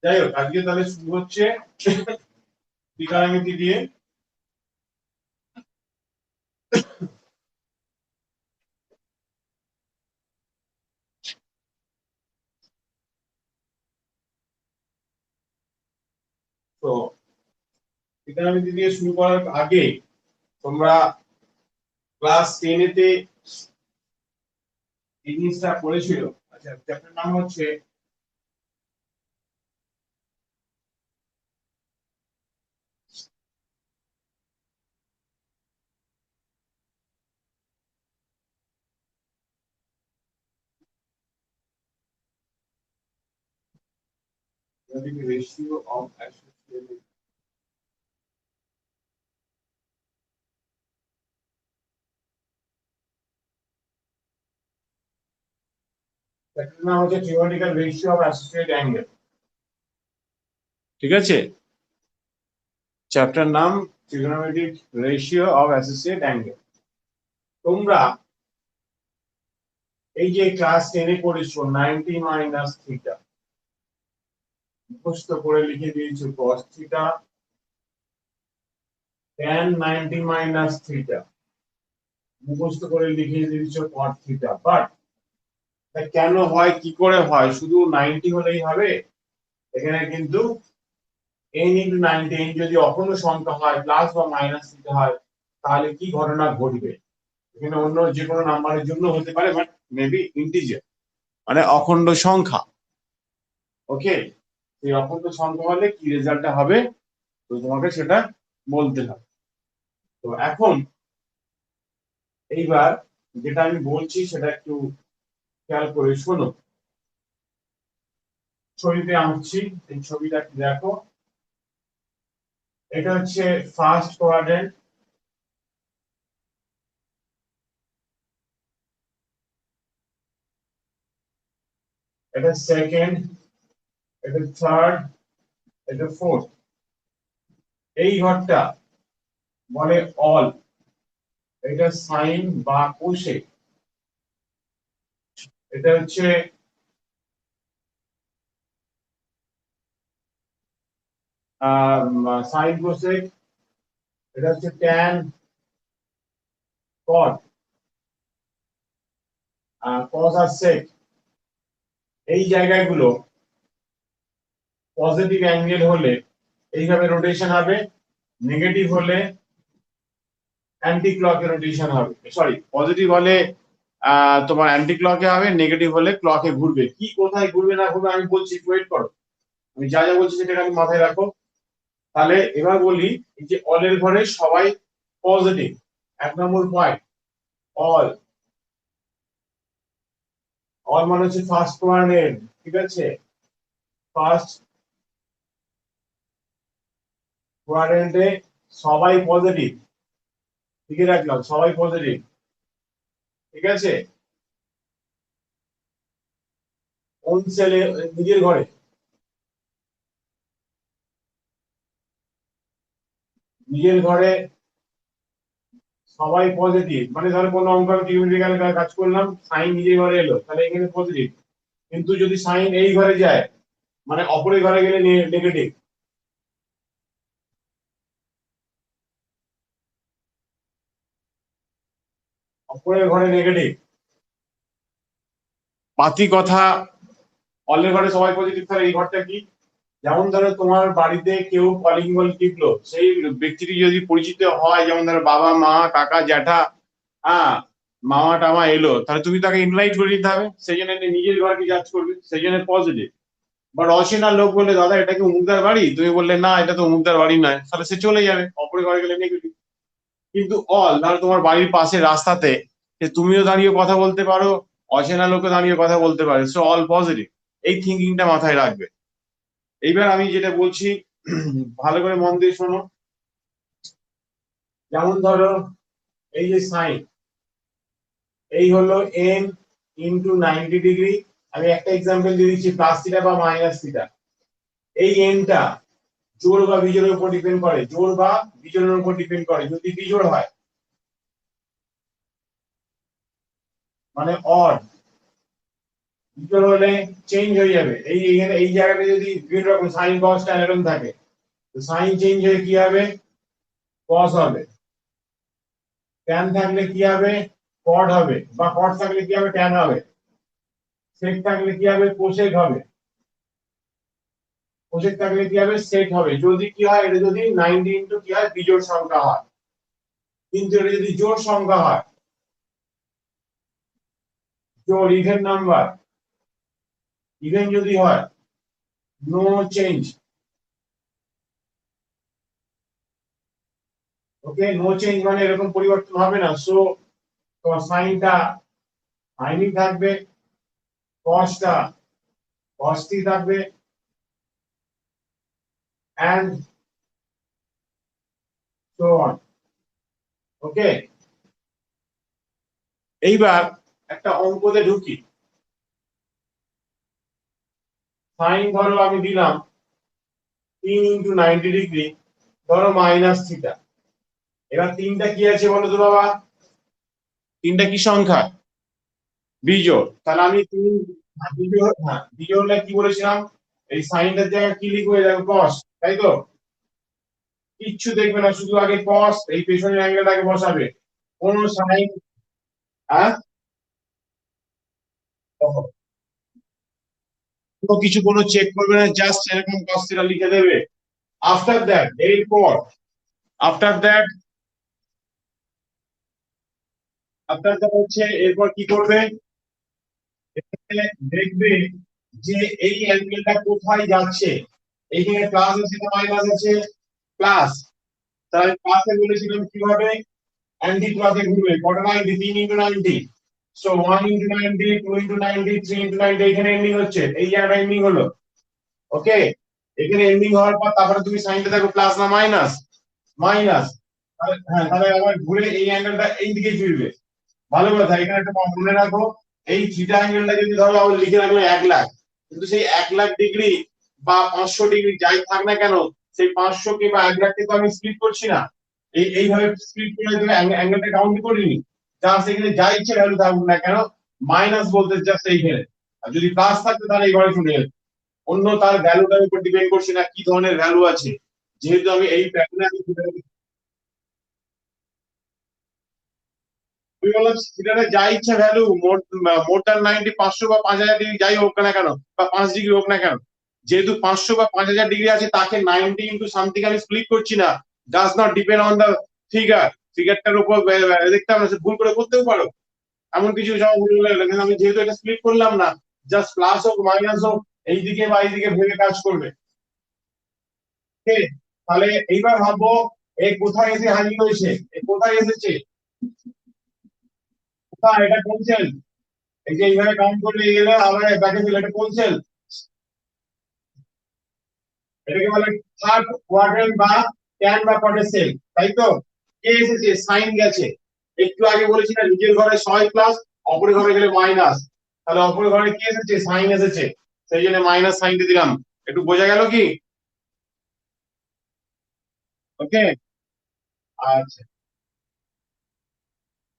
যাই হোক, আজকে তাহলে শুরু হচ্ছে ত্রিকোণমিতি দিয়ে। তো ত্রিকোণমিতি দিয়ে শুরু করার আগে তোমরা ক্লাস 10 এতে এই জিনিসটা পড়েছিল। আচ্ছা, চ্যাপ্টার নাম হচ্ছে রেশিও অফ অ্যাসোসিয়েটেড। চ্যাপ্টার নাম হচ্ছে theoretical ratio of associated angle. ঠিক আছে, চ্যাপ্টার নাম trigonometric ratio of associated angle. তোমরা এই যে ক্লাস 10 এ পড়েছো 90 মাইনাস থিটা, মুখস্থ করে লিখে দিয়েছো cos theta, tan 90 minus theta মুখস্থ করে লিখে দিয়েছো cot থিটা। বাট কেন হয়, কি করে হয়, শুধু 90 হলেই হবে? এখানে কিন্তু n into 90 যদি অখণ্ড সংখ্যা হয়, প্লাস বা মাইনাস থিটা হয়, তাহলে কি ঘটনা ঘটবে? এখানে অন্য যে কোনো নাম্বারের জন্য হতে পারে, বাট মেবি ইন্টিজার মানে অখণ্ড সংখ্যা। ওকে, এই অখণ্ড সংখ্যা হলে কি রেজাল্টটা হবে তো তোমাকে সেটা বলতে হবে। তো এখন এইবার যেটা আমি বলছি সেটা একটু খেয়াল করে শোনো। ছবিতে আঁকছি, এই ছবিটা কি দেখো, এটা হচ্ছে ফার্স্ট কোয়াড্রেন্ট, এটা সেকেন্ড, এটা থার্ড, এটা ফোর্থ। এই ঘরটা বলে অল, এটা সাইন বা কোসেক, এটা হচ্ছে সাইন কোসেক, এটা হচ্ছে ট্যান, কট, কস আর সেক। এই জায়গাগুলো পজিটিভ অ্যাঙ্গেল হলে এইভাবে রোটেশন হবে, নেগেটিভ হলে অ্যান্টি ক্লকে রোটেশন হবে। সরি, পজিটিভ হলে তোমার অ্যান্টি ক্লকে হবে, নেগেটিভ হলে ক্লকে ঘুরবে। কি কোথায় ঘুরবে না ঘুরবে আমি বলছি, ওয়েট করো, আমি যা যা বলছি সেটা আমি মাথায় রাখো। তাহলে এবার বলি, এই যে অলের ঘরে সবাই পজিটিভ, 1 নম্বর পয়েন্ট, অল। অল মানে হচ্ছে ফার্স্ট কোয়াড্রেন্ট, ঠিক আছে, ফার্স্ট কোয়াড্রেন্টে সবাই পজিটিভ, লিখে রাখলাম সবাই পজিটিভ, ঠিক আছে। কোন সেলে? নিজের ঘরে, নিজের ঘরে সবাই পজিটিভ, মানে ধরো কোনো অঙ্ক আমি ত্রিকোণমিতিক কাজ করলাম, সাইন নিজের ঘরে এলো, তাহলে এখানে পজিটিভ। কিন্তু যদি সাইন এই ঘরে যায়, মানে অপরের ঘরে গেলে নেগেটিভ। অপরের ঘরে নেগেটিভ, পাতি কথা। অলের ঘরে সবাই পজিটিভ, তাহলে এই ঘরটা কি? যেমন ধরো তোমার বাড়িতে কেউ কলিং বেল টিপলো, সেই ব্যক্তিটি যদি পরিচিত হয়, যেমন ধরো বাবা মা কাকা জ্যাঠা, হ্যাঁ, মামা টামা এলো, তাহলে তুমি তাকে ইনভাইট করে দিতে হবে, সেই জন্য নিজের ঘরকে জাজ করবে, সেই জন্য পজিটিভ। বাট অচেনা লোক বললে দাদা এটা কি অমুকদার বাড়ি, তুমি বললে না এটা তো অমুকদার বাড়ি নয়, তাহলে সে চলে যাবে, অপরের ঘরে গেলে নেগেটিভ। কিন্তু অল, ধরো তোমার বাড়ির পাশে রাস্তাতে তুমিও দাঁড়িয়ে কথা বলতে পারো, অচেনা লোকে দাঁড়িয়ে কথা বলতে পারে, সো অল পজিটিভ। এই থিঙ্কিংটা মাথায় রাখবে। এইবার আমি যেটা বলছি ভালো করে মন দিয়ে শোনো। যেমন ধরো এই যে সাইন, এই হলো n ইন্টু 90 ডিগ্রি। আমি একটা এক্সাম্পল দিয়ে দিচ্ছি, প্লাস থিটা বা মাইনাস থিটা। এই এনটা জোড় বা বিজোড়ের উপর ডিপেন্ড করে, জোড় বা বিজোড়ের উপর ডিপেন্ড করে। যদি বিজোড় হয় মানে অড, বিজোড় হলে চেঞ্জ হয়ে যাবে। এইখানে এই জায়গাটা যদি বিভিন্ন রকম সাইন কস ট্যান এরকম থাকে, তো সাইন চেঞ্জ হয়ে কি হবে, কস হবে। ট্যান থাকলে কি হবে, কট হবে, বা কট থাকলে কি হবে, ট্যান হবে। সেক থাকলে কি হবে, কোসেক হবে। কোসেক থাকলে কি হবে, সেক হবে। যদি কি হয়, এটা যদি 90 ইনটু কি হয়, বিজোড় সংখ্যা হয়। কিন্তু এটা যদি জোড় সংখ্যা হয়, জোড় ইভেন নাম্বার, ইভেন যদি হয়, নো চেঞ্জ। ওকে, নো চেঞ্জ মানে এরকম পরিবর্তন হবে না। সো তোমার সাইনটা সাইনই থাকবে, কসটা কসটি থাকবে, এন্ড সো অন। ওকে, এইবার একটা অঙ্কতে ঢুকি। সাইন ধরো আমি দিলাম 3 ইনটু 90 ডিগ্রি, ধরো মাইনাস থিটা। এবার তিনটা কি আছে বলো তো বাবা, তিনটা কি সংখ্যা, বিজোড়। তাহলে আমি তিন, বিজোড়, হ্যাঁ বিজোড় হলে কি বলেছিলাম, এই সাইনটার জায়গায় কি লিখবো, দেখো কস, তাই তো। কিচ্ছু দেখবে না, শুধু আগে কস, এই পেছনের অ্যাঙ্গেলটাকে বসাবে। কোন সাইন, হ্যাঁ কোনো কিছু কোনো চেক করবে না, জাস্ট এরকম কস থিটা লিখে দেবে। আফটার দ্যাট, এরপর আফটার দ্যাট আফটার দ্যাট হচ্ছে এরপর কি করবে, দেখবে যে এই অ্যাঙ্গেলটা কোথায় যাচ্ছে। এইখানে প্লাস আছে না মাইনাস আছে, প্লাস। তাহলে প্লাসে বলেছিলাম কিভাবে, অ্যান্টি ক্লকে ঘুরবে। কত 90, 3 into 90। So 1 into 90, 2 into 90, 3 into 90, এখানে এন্ডিং হচ্ছে, এই জায়গাটা এন্ডিং হলো। ওকে, এখানে এন্ডিং হওয়ার পর তারপরে তুমি সাইনটা দেখো প্লাস না মাইনাস, মাইনাস। হ্যাঁ, তাহলে আবার ঘুরে এই অ্যাঙ্গেলটা এই দিকে ফিরবে। ভালো কথা, এখানে একটা মনে রাখো, এই থিটা অ্যাঙ্গেলটা যদি ধরো আমি লিখে রাখলো 1 লাখ, কিন্তু সেই 1 লাখ ডিগ্রি বা 500 ডিগ্রি যাই থাক না কেন, সেই 500 কে বা 1 লাখকে তো আমি স্প্লিট করছি না। এইভাবে স্প্লিট করে তুমি অ্যাঙ্গেলটা কাউন্ট করিনি। জাস্ট এখানে যা ইচ্ছে ভ্যালু থাকুক না কেন, মাইনাস বলতে জাস্ট এইখানে। আর যদি প্লাস থাকতো তাহলে এই ঘরে চলে যেত। অন্য তার ভ্যালুটার উপর ডিপেন্ড করছে না কি ধরনের ভ্যালু আছে। যেহেতু আমি এই প্যাটার্নে আমি আমি বললাম সেটাতে যা ইচ্ছা ভ্যালু, মোর দ্যান 90, 500 বা 5000 ডিগ্রি যাই হোক না কেন, বা 5 ডিগ্রি হোক না কেন, যেহেতু 500 বা 5000 ডিগ্রি আছে, তাকে 90 ইন্টু সামথিং আমি স্প্লিট করছি না। Does not depend on the figure. ফিগারটার উপর দেখতে আমরা ভুল করে করতেও পারো, এমন কিছু জমা ভুল হলে, কিন্তু আমি যেহেতু এটা স্প্লিট করলাম না, জাস্ট প্লাস হোক মাইনাস হোক, এইদিকে বা এইদিকে ভেবে কাজ করবে। ওকে, তাহলে এইবার ভাববো এই কোথায় এসে হাজির হয়েছে, এই কোথায় এসেছে, কোথায়, এটা কোন সেল। এই যে এইভাবে কাউন্ট করলে গেলে আমরা ব্যাকে দিলে এটা কোন সেল, এটাকে বলে থার্ড কোয়াড্রেন্ট বা ট্যান বা কটের সেল, তাই তো। কে এসেছে, সাইন গেছে। একটু আগে বলেছি না, নিজের ঘরে 100 প্লাস, অপরের ঘরে গেলে মাইনাস। তাহলে অপরের ঘরে কি এসেছে, সাইন এসেছে, সেই জন্য মাইনাস সাইনটা দিলাম। একটু বোঝা গেল কি? ওকে, আচ্ছা।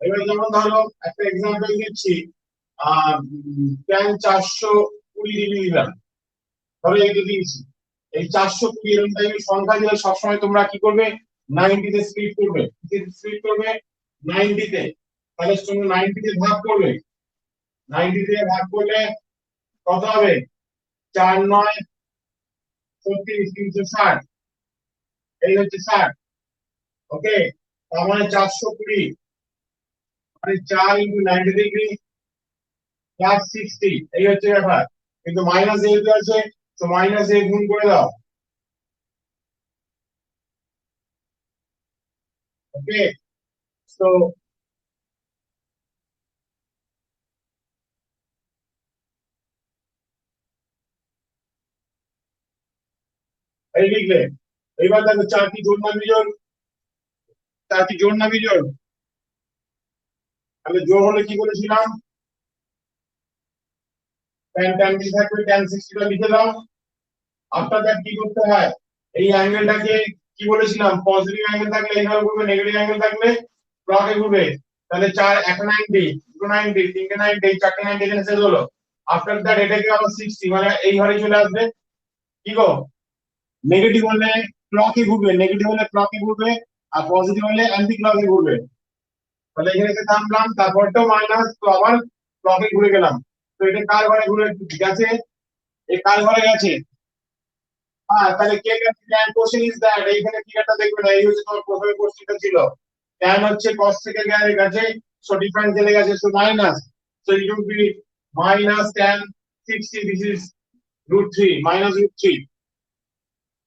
এবার যেমন ধরো একটা এক্সাম্পল দিচ্ছি, ট্যান 420 ডিগ্রি দিলাম, ধরো এই দিয়েছি। এই 420 এরকম টাইপের সংখ্যা দিলে সবসময় তোমরা কি করবে, 90 তে স্প্লিট করবে। স্প্লিট করবে 90 তে, তাহলে তোমরা 90 তে ভাগ করবে। 90 তে ভাগ করলে কত হবে, 4 9 36, 360, এই হচ্ছে 60। ওকে, তার মানে 420 মানে 4 ইনটু 90 ডিগ্রি প্লাস 60, এই হচ্ছে ব্যাপার। কিন্তু মাইনাস যেহেতু আছে, তো মাইনাস দিয়ে গুণ করে দাও। ওকে, তো এই লিখলে, এবার দেখো চারটি জোড় না বিজোড়, চারটি জোড় না বিজোড়। তাহলে জোড় হলে কি বলেছিলাম, tan tan কি থাকবে, tan 60 টা লিখে দাও। আফটার দ্যাট কি করতে হয়, এই অ্যাঙ্গেলটাকে কি বলেছিলাম, পজিটিভ অ্যাঙ্গেল থাকলে এইভাবে ঘুরবে, নেগেটিভ অ্যাঙ্গেল থাকলে ক্লকে ঘুরবে। তাহলে চার, একটা 90, দুটো 90, তিনটে 90, এই চারটে 90 এখানে শেষ হলো। আফটার দ্যাট এটাকে আবার 60 মানে এই ঘরে চলে আসবে। কি গো, নেগেটিভ হলে ক্লকে ঘুরবে, নেগেটিভ হলে ক্লকে ঘুরবে, আর পজিটিভ হলে অ্যান্টি ক্লকে ঘুরবে। তাহলে এখানে এসে থামলাম, তারপরটাও মাইনাস, তো আবার ক্লকে ঘুরে গেলাম। তো এটা কার ঘরে ঘুরে গেছে? এই কার ঘরে গেছে? হ্যাঁ, তাহলে কে গেছে? ট্যান কোশ্চেন ইজ দ্যাট, এইখানে ফিগারটা দেখবে না, এই হচ্ছে তোমার প্রথমে কোশ্চেনটা ছিল। ট্যান হচ্ছে কস থেকে গেছে, সো ডিফারেন্স চলে গেছে, so minus, so it will be minus tan 60, this is √3, minus √3।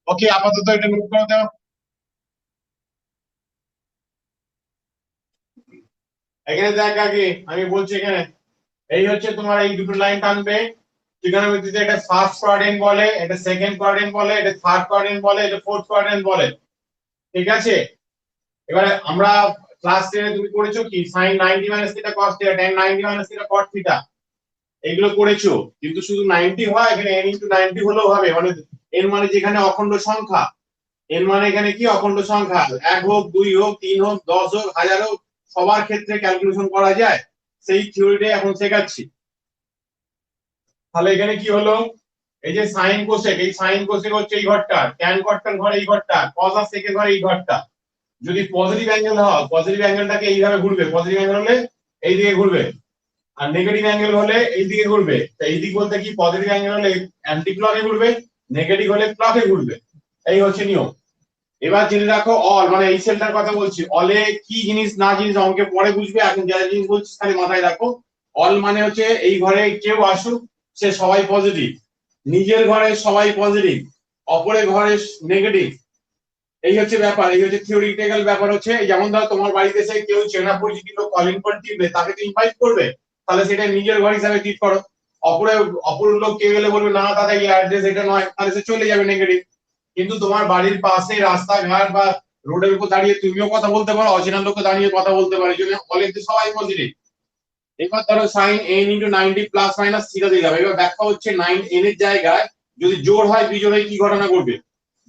ওকে, আপাতত এটা নোট করে দাও। এখানে দেখ আগে আমি বলছি, এখানে এই হচ্ছে তোমার এই দুটো লাইন টানবে ট্রিগোনোমেট্রিতে, এটা ফার্স্ট কোয়াড্রেন্ট বলে, এটা সেকেন্ড কোয়াড্রেন্ট বলে, এটা থার্ড কোয়াড্রেন্ট বলে, এটা ফোর্থ কোয়াড্রেন্ট বলে। ঠিক আছে, এবারে আমরা ক্লাস 10 তুমি করেছো কি sin 90 minus theta cos theta tan 90 minus theta cot theta, এগুলো করেছো। কিন্তু শুধু 90 হয়, এখানে n * 90 হলেও হবে, মানে n মানে যেখানে অখণ্ড সংখ্যা, n মানে এখানে কি অখণ্ড সংখ্যা, 1 হোক 2 হোক 3 হোক 10 হোক 1000 হোক, সবার ক্ষেত্রে ক্যালকুলেশন করা যায়, সেই থিওরিটাই এখন শেখাচ্ছি। তাহলে এখানে কি হলো, এই যে সাইন কোসেক, এই সাইন কোসেক হচ্ছে এই ঘরটা, ট্যান কটটার ঘরে এই ঘরটা, কস আর সেকের ঘরে এই ঘরটা। যদি পজিটিভ অ্যাঙ্গেল হয়, পজিটিভ অ্যাঙ্গেলটাকে এইভাবে ঘুরবে, পজিটিভ অ্যাঙ্গেল হলে এই দিকে ঘুরবে, আর নেগেটিভ অ্যাঙ্গেল হলে এই দিকে ঘুরবে। তো এই দিক বলতে কি, পজিটিভ অ্যাঙ্গেল হলে অ্যান্টি ক্লকে ঘুরবে, নেগেটিভ হলে ক্লকে ঘুরবে। এই হচ্ছে নিয়ম। এবার জেনে রাখো অল, মানে এই সেলটার কথা বলছি, অলে কি জিনিস না জিনিস অঙ্কে পরে বুঝবে, এখন যা জিনিস বলছি খালি মাথায় রাখো। অল মানে হচ্ছে এই ঘরে কেউ আসুক, সে সবাই পজিটিভ, নিজের ঘরে সবাই পজিটিভ, অপরের ঘরে নেগেটিভ। এই হচ্ছে ব্যাপার, এই হচ্ছে থিওরিটিক্যাল ব্যাপার। হচ্ছে যেমন ধরো তোমার বাড়িতে এসে কেউ চেনা পরিচিত লোক কলিং করে টিপবে, তাকে তো ইনভাইট করবে, তাহলে সেটা নিজের ঘর হিসাবে ট্রিট করো। অপরে অপর লোক কে গেলে বলবে না দাদা এই অ্যাড্রেস এটা নয়, তাহলে সে চলে যাবে নেগেটিভ। কিন্তু তোমার বাড়ির পাশে রাস্তাঘাট বা রোডের উপর দাঁড়িয়ে তুমিও কথা বলতে পারো, অচেনা লোককে দাঁড়িয়ে কথা বলতে পারো, এই জন্য অনেকে সবাই পজিটিভ। এবার ধরো sin n * 90 plus minus theta দিলাম। এবার ব্যাখ্যা হচ্ছে 9 n এর জায়গায় যদি জোড় হয় বিজোড় হয় কি ঘটনা ঘটবে।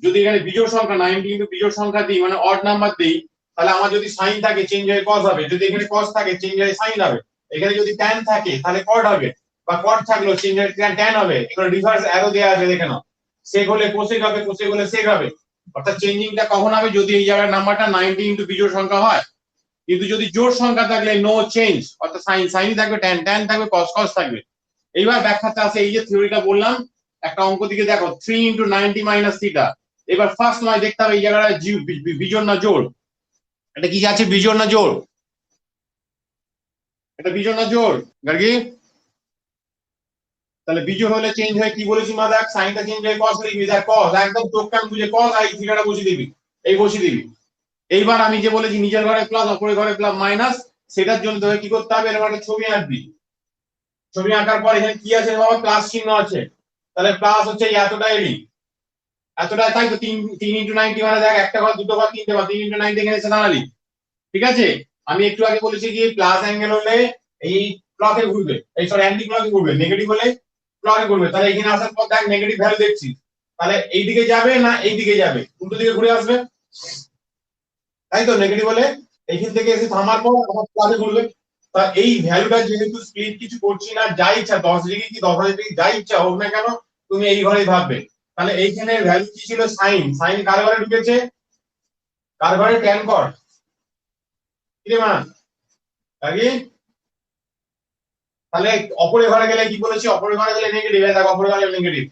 যদি এখানে বিজোড় সংখ্যা 90 কিন্তু বিজোড় সংখ্যা দিই, মানে অড নাম্বার দিই, তাহলে আমার যদি sin থাকে চেঞ্জ হয়ে cos হবে, যদি এখানে cos থাকে চেঞ্জ হয়ে sin হবে, এখানে যদি tan থাকে তাহলে cot হবে, বা cot থাকলেও চেঞ্জ হয়ে tan হবে। এখানে রিভার্স অ্যারো দেয়া আছে দেখে নাও, sec হলে cosec হবে, cosec হলে sec হবে। অর্থাৎ চেঞ্জিংটা কখন হবে, যদি এই জায়গায় নাম্বারটা 90 ইনটু বিজোড় সংখ্যা হয়। কিন্তু যদি জোড় সংখ্যা থাকলে নো চেঞ্জ, অর্থাৎ সাইন সাইনই থাকবে, ট্যান ট্যান থাকবে, কস কস থাকবে। এইবার ব্যাখ্যাটা আছে, এই যে থিওরিটা বললাম, একটা অঙ্ক দিকে দেখো, 3 * 90 মাইনাস থিটা। এবার ফার্স্ট নয় দেখতে হবে এই জায়গাটা বিজোড় না জোড়, এটা কি আছে, বিজোড় না জোড়, এটা বিজোড় না জোড় গার্গী। তাহলে বিজোড় হলে চেঞ্জ হয় কি বলেছি মা, দেখ সাইনটা চেঞ্জ হয়ে কস লিখবি, দেখ কস একদম চোখ কান বুঝে কস, আর এই থিটাটা বসিয়ে দিবি, এই বসিয়ে দিবি। এইবার আমি যে বলেছি নিজের ঘরে প্লাস অপরের ঘরে প্লাস মাইনাস, সেটার জন্য তোকে কি করতে হবে, এরকম একটা ছবি আঁকবি। ছবি আঁকার পর এখানে কি আছে বাবা, প্লাস চিহ্ন আছে, তাহলে প্লাস হচ্ছে এতটা এডি, এতটা, তাই তো। 3 * 90 মানে দেখ একটা ঘর দুটো ঘর তিনটে ঘর, 3 * 90 এখানে এসে দাঁড়ালি। ঠিক আছে, আমি একটু আগে বলেছি কি প্লাস অ্যাঙ্গেল হলে এই ক্লকে ঘুরবে, এই সরি অ্যান্টি ক্লকে ঘুরবে, নেগেটিভ হলে ক্লকে ঘুরবে। তাহলে এখানে আসার পর দেখ নেগেটিভ ভ্যালু দেখছি, তাহলে এই দিকে যাবে না এই দিকে যাবে, উল্টো দিকে ঘুরে আসবে, তাই তো। নেগেটিভ হলে এইখান থেকে এসে থামার পর আবার ক্লকে ঘুরবে। তা এই ভ্যালুটা যেহেতু স্প্লিট কিছু করছি না, যা ইচ্ছা 10 ডিগ্রি কি 10,000 ডিগ্রি যা ইচ্ছা হোক না কেন, তুমি এই ঘরেই ভাববে। তাহলে এইখানে ভ্যালু কি ছিল, সাইন, সাইন কার ঘরে ঢুকেছে, কার ঘরে, ট্যান কর, কি রে মা আগে। তাহলে অপরের ঘরে গেলে কি বলেছি, অপরের ঘরে গেলে নেগেটিভ, দেখ অপরের ঘরে নেগেটিভ।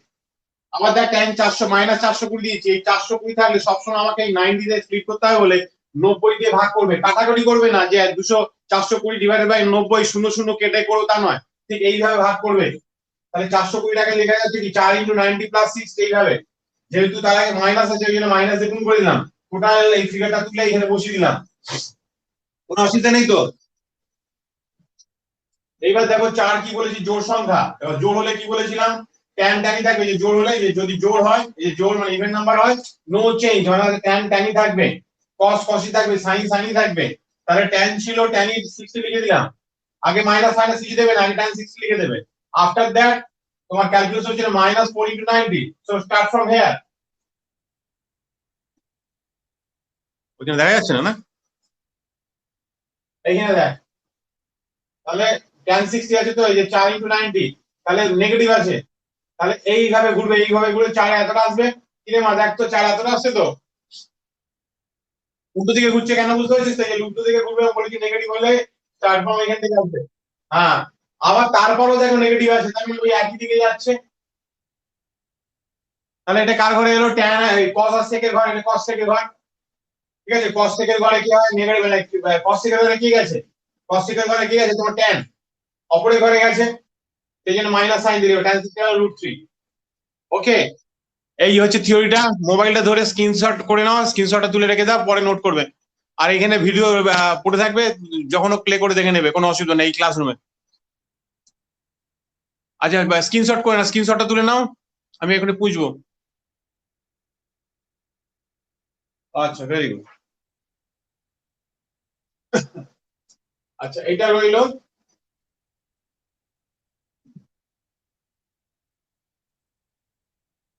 আবার দেখ ট্যান 400 মাইনাস 420 দিয়েছি, এই 420 থাকলে সবসময় আমাকে এই 90 দিয়ে স্প্লিট করতে হবে বলে 90 দিয়ে ভাগ করবে, কাটাকাটি করবে না যে 200 420 ডিভাইডেড বাই 90 0 0 কেটে করো তা নয়, ঠিক এইভাবে ভাগ করবে। তাহলে 420 টাকা লেখা যাচ্ছে কি 4 * 90 + 6, এইভাবে। যেহেতু তার আগে মাইনাস আছে ওই জন্য মাইনাস দিয়ে গুণ করে দিলাম, টোটাল এই ফিগারটা তুলে এখানে বসিয়ে দিলাম, কোনো অসুবিধা নেই তো। এইবার দেখো 4 কি বলেছি, জোড় সংখ্যা। এবার জোড় হলে কি বলেছিলাম, ট্যান ট্যানই থাকবে, যে জোড় হলে, যে যদি জোড় হয়, এই যে জোড় মানে ইভেন নাম্বার হয়, নো চেঞ্জ, মানে ট্যান ট্যানই থাকবে, কস কসই থাকবে, সাইন সাইনই থাকবে। তাহলে ট্যান ছিল, ট্যানই 60 লিখে দিলাম। আগে মাইনাস মাইনাস কিছু দেবে না, আগে ট্যান 60 লিখে দেবে। আফটার দ্যাট তোমার ক্যালকুলেশন ছিল -4 * 90, সো স্টার্ট ফ্রম হিয়ার। ওখানে দেখা যাচ্ছে না না, এইখানে দেখ। তাহলে tan 60 আছে তো, এই যে 4 * 90, তাহলে নেগেটিভ আছে, তাহলে এইভাবে ঘুরবে, এইভাবে ঘুরে চার এতটা আসবে। কিরে মা দেখ তো চার এতটা আসছে তো, উল্টো দিকে ঘুরছে কেন বুঝতে পারছিস তো? এই উল্টো দিকে ঘুরবে বলে কি নেগেটিভ হলে চার ফর্ম এখান থেকে আসবে। হ্যাঁ, আবার তারপরও দেখো নেগেটিভ আছে, তার মানে ওই একই দিকে যাচ্ছে। তাহলে এটা কার ঘরে এলো? ট্যান cos আর sec এর ঘর, এটা cos sec এর ঘর। ঠিক আছে, cos sec এর ঘরে কি হয়? নেগেটিভ, cos sec এর ঘরে কি গেছে? cos sec এর ঘরে কি গেছে? তোমার tan অপরের ঘরে গেছে, সেই জন্য মাইনাস সাইন দিয়ে দিও, tan থিটা √3। ওকে, এই হচ্ছে থিওরিটা। মোবাইলটা ধরে স্ক্রিনশট করে নাও, স্ক্রিনশটটা তুলে রেখে দাও, পরে নোট করবে। আর এখানে ভিডিও পড়ে থাকবে, যখন প্লে করে দেখে নেবে, কোনো অসুবিধা নেই ক্লাসরুমে। আচ্ছা স্ক্রিনশট করে না, স্ক্রিনশটটা তুলে নাও, আমি এখানে পুষবো। আচ্ছা ভেরি গুড। আচ্ছা এটা রইলো।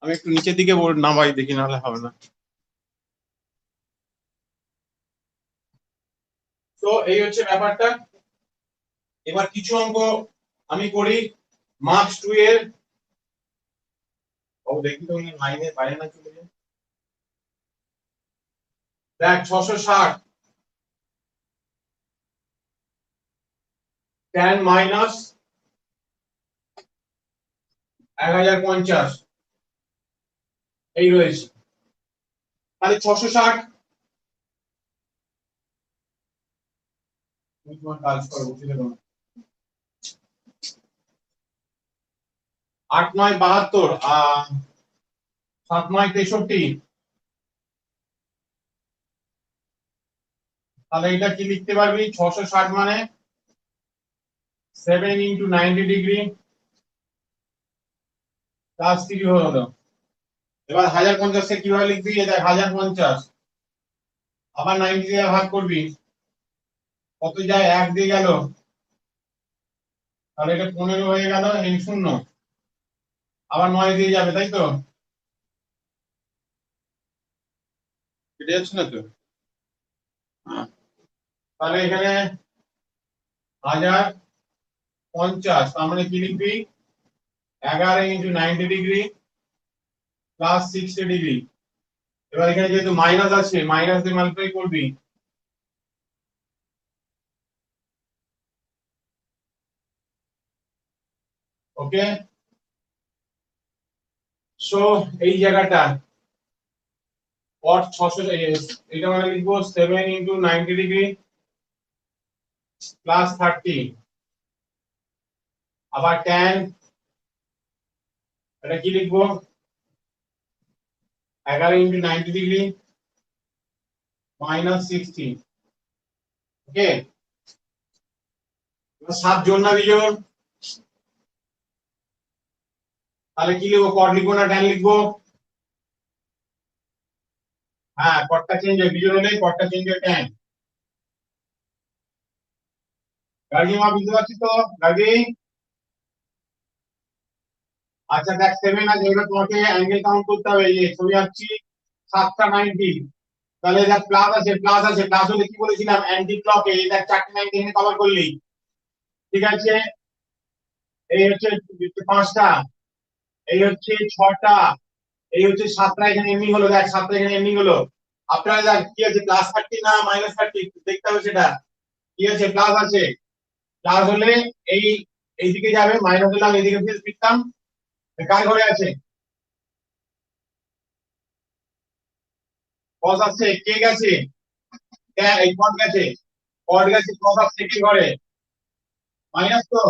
আমি একটু নিচের দিকে নামাই দেখি, নাহলে হবে না। তো এই হচ্ছে ব্যাপারটা। এবার কিছু অঙ্ক আমি করি মার্কস 2 এর। ও দেখি তো লাইনে বাইরে না চলে যায়। দেখ 660 tan মাইনাস 1050 এই রয়েছে। তাহলে 660 তোমার কাজ করবো, ঠিক আছে। 8 9 72 7 9 63। তাহলে এটা কি লিখতে পারবি? 660 মানে 7 ইন্টু 90 ডিগ্রি প্লাস 3 হলো। এবার 1050 কে কিভাবে লিখবি? এই দেখ 1050 আবার 90 দিয়ে ভাগ করবি, কত যায়? 1 দিয়ে গেল, তাহলে এটা 15 হয়ে গেল, এই শূন্য আবার 9 দিয়ে যাবে, তাই তো? এটা যাচ্ছে না তো? হ্যাঁ। তাহলে এখানে 1050, তার মানে কি লিখবি? 11 ইন্টু 90 ডিগ্রি প্লাস 60 ডিগ্রি। এবার এখানে যেহেতু মাইনাস আছে, মাইনাস দিয়ে মাল্টিপ্লাই করবি। ওকে, সো এই জায়গাটা cot 600, এটা মানে লিখবো 7 ইন্টু 90 ডিগ্রি প্লাস 30, আবার tan, এটা কি লিখবো? 11 ইন্টু 90 ডিগ্রি মাইনাস 60। ওকে, 7 জোড় না বিজোড়? তাহলে কি লিখবো? cot লিখবো না tan লিখবো? হ্যাঁ, cotটা চেঞ্জ হয়, বিজোড় হলে cotটা চেঞ্জ হয় tan। গার্গী মা বুঝতে পারছিস তো? গার্গী, আচ্ছা দেখ 7 আছে, এবার তোমাকে অ্যাঙ্গেল কাউন্ট করতে হবে। এই যে ছবি আঁকছি 7টা 90, তাহলে দেখ প্লাস আছে, প্লাস আছে, প্লাস হলে কি বলেছিলাম? Anti clock. এই দেখ 4টে 90 এখানে কভার করলি, ঠিক আছে। এই হচ্ছে 5টা, এই হচ্ছে 6টা, এই হচ্ছে 7টা, এখানে এমনি হলো। দেখ 7টা এখানে এমনি হলো। আপনারা দেখ কি আছে, প্লাস 30 না মাইনাস 30 দেখতে হবে সেটা। কি আছে? প্লাস আছে, প্লাস হলে এই এইদিকে যাবে, মাইনাস হলে আমি এদিকে ফিরে ফিরতাম। কার ঘরে আছে? কস আছে, কে গেছে? এই কট গেছে, কট গেছে, কস আছে কে ঘরে? মাইনাস তো।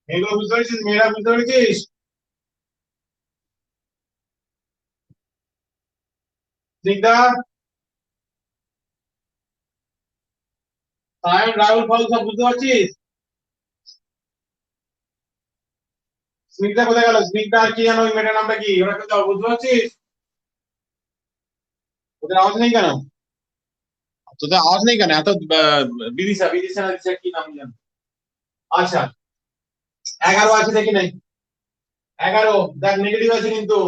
এগুলো বুঝতে পেরেছিস? মেয়েরা বুঝতে পেরেছিস? দিকদা, সায়ন, রাহুল, ফল সব বুঝতে পারছিস? স্মিতা কোথায় গেল? স্মিতা আর কি জানো ওই মেয়েটার নামটা কি? ওরা কোথাও বুঝতে পারছিস? ওদের আওয়াজ নেই কেন? তোদের আওয়াজ নেই কেন এত? বিদিশা, বিদিশা না দিশা কি নাম জানো? আচ্ছা 11 আছে দেখি নাই। 11 দেখ নেগেটিভ আছে কিন্তু।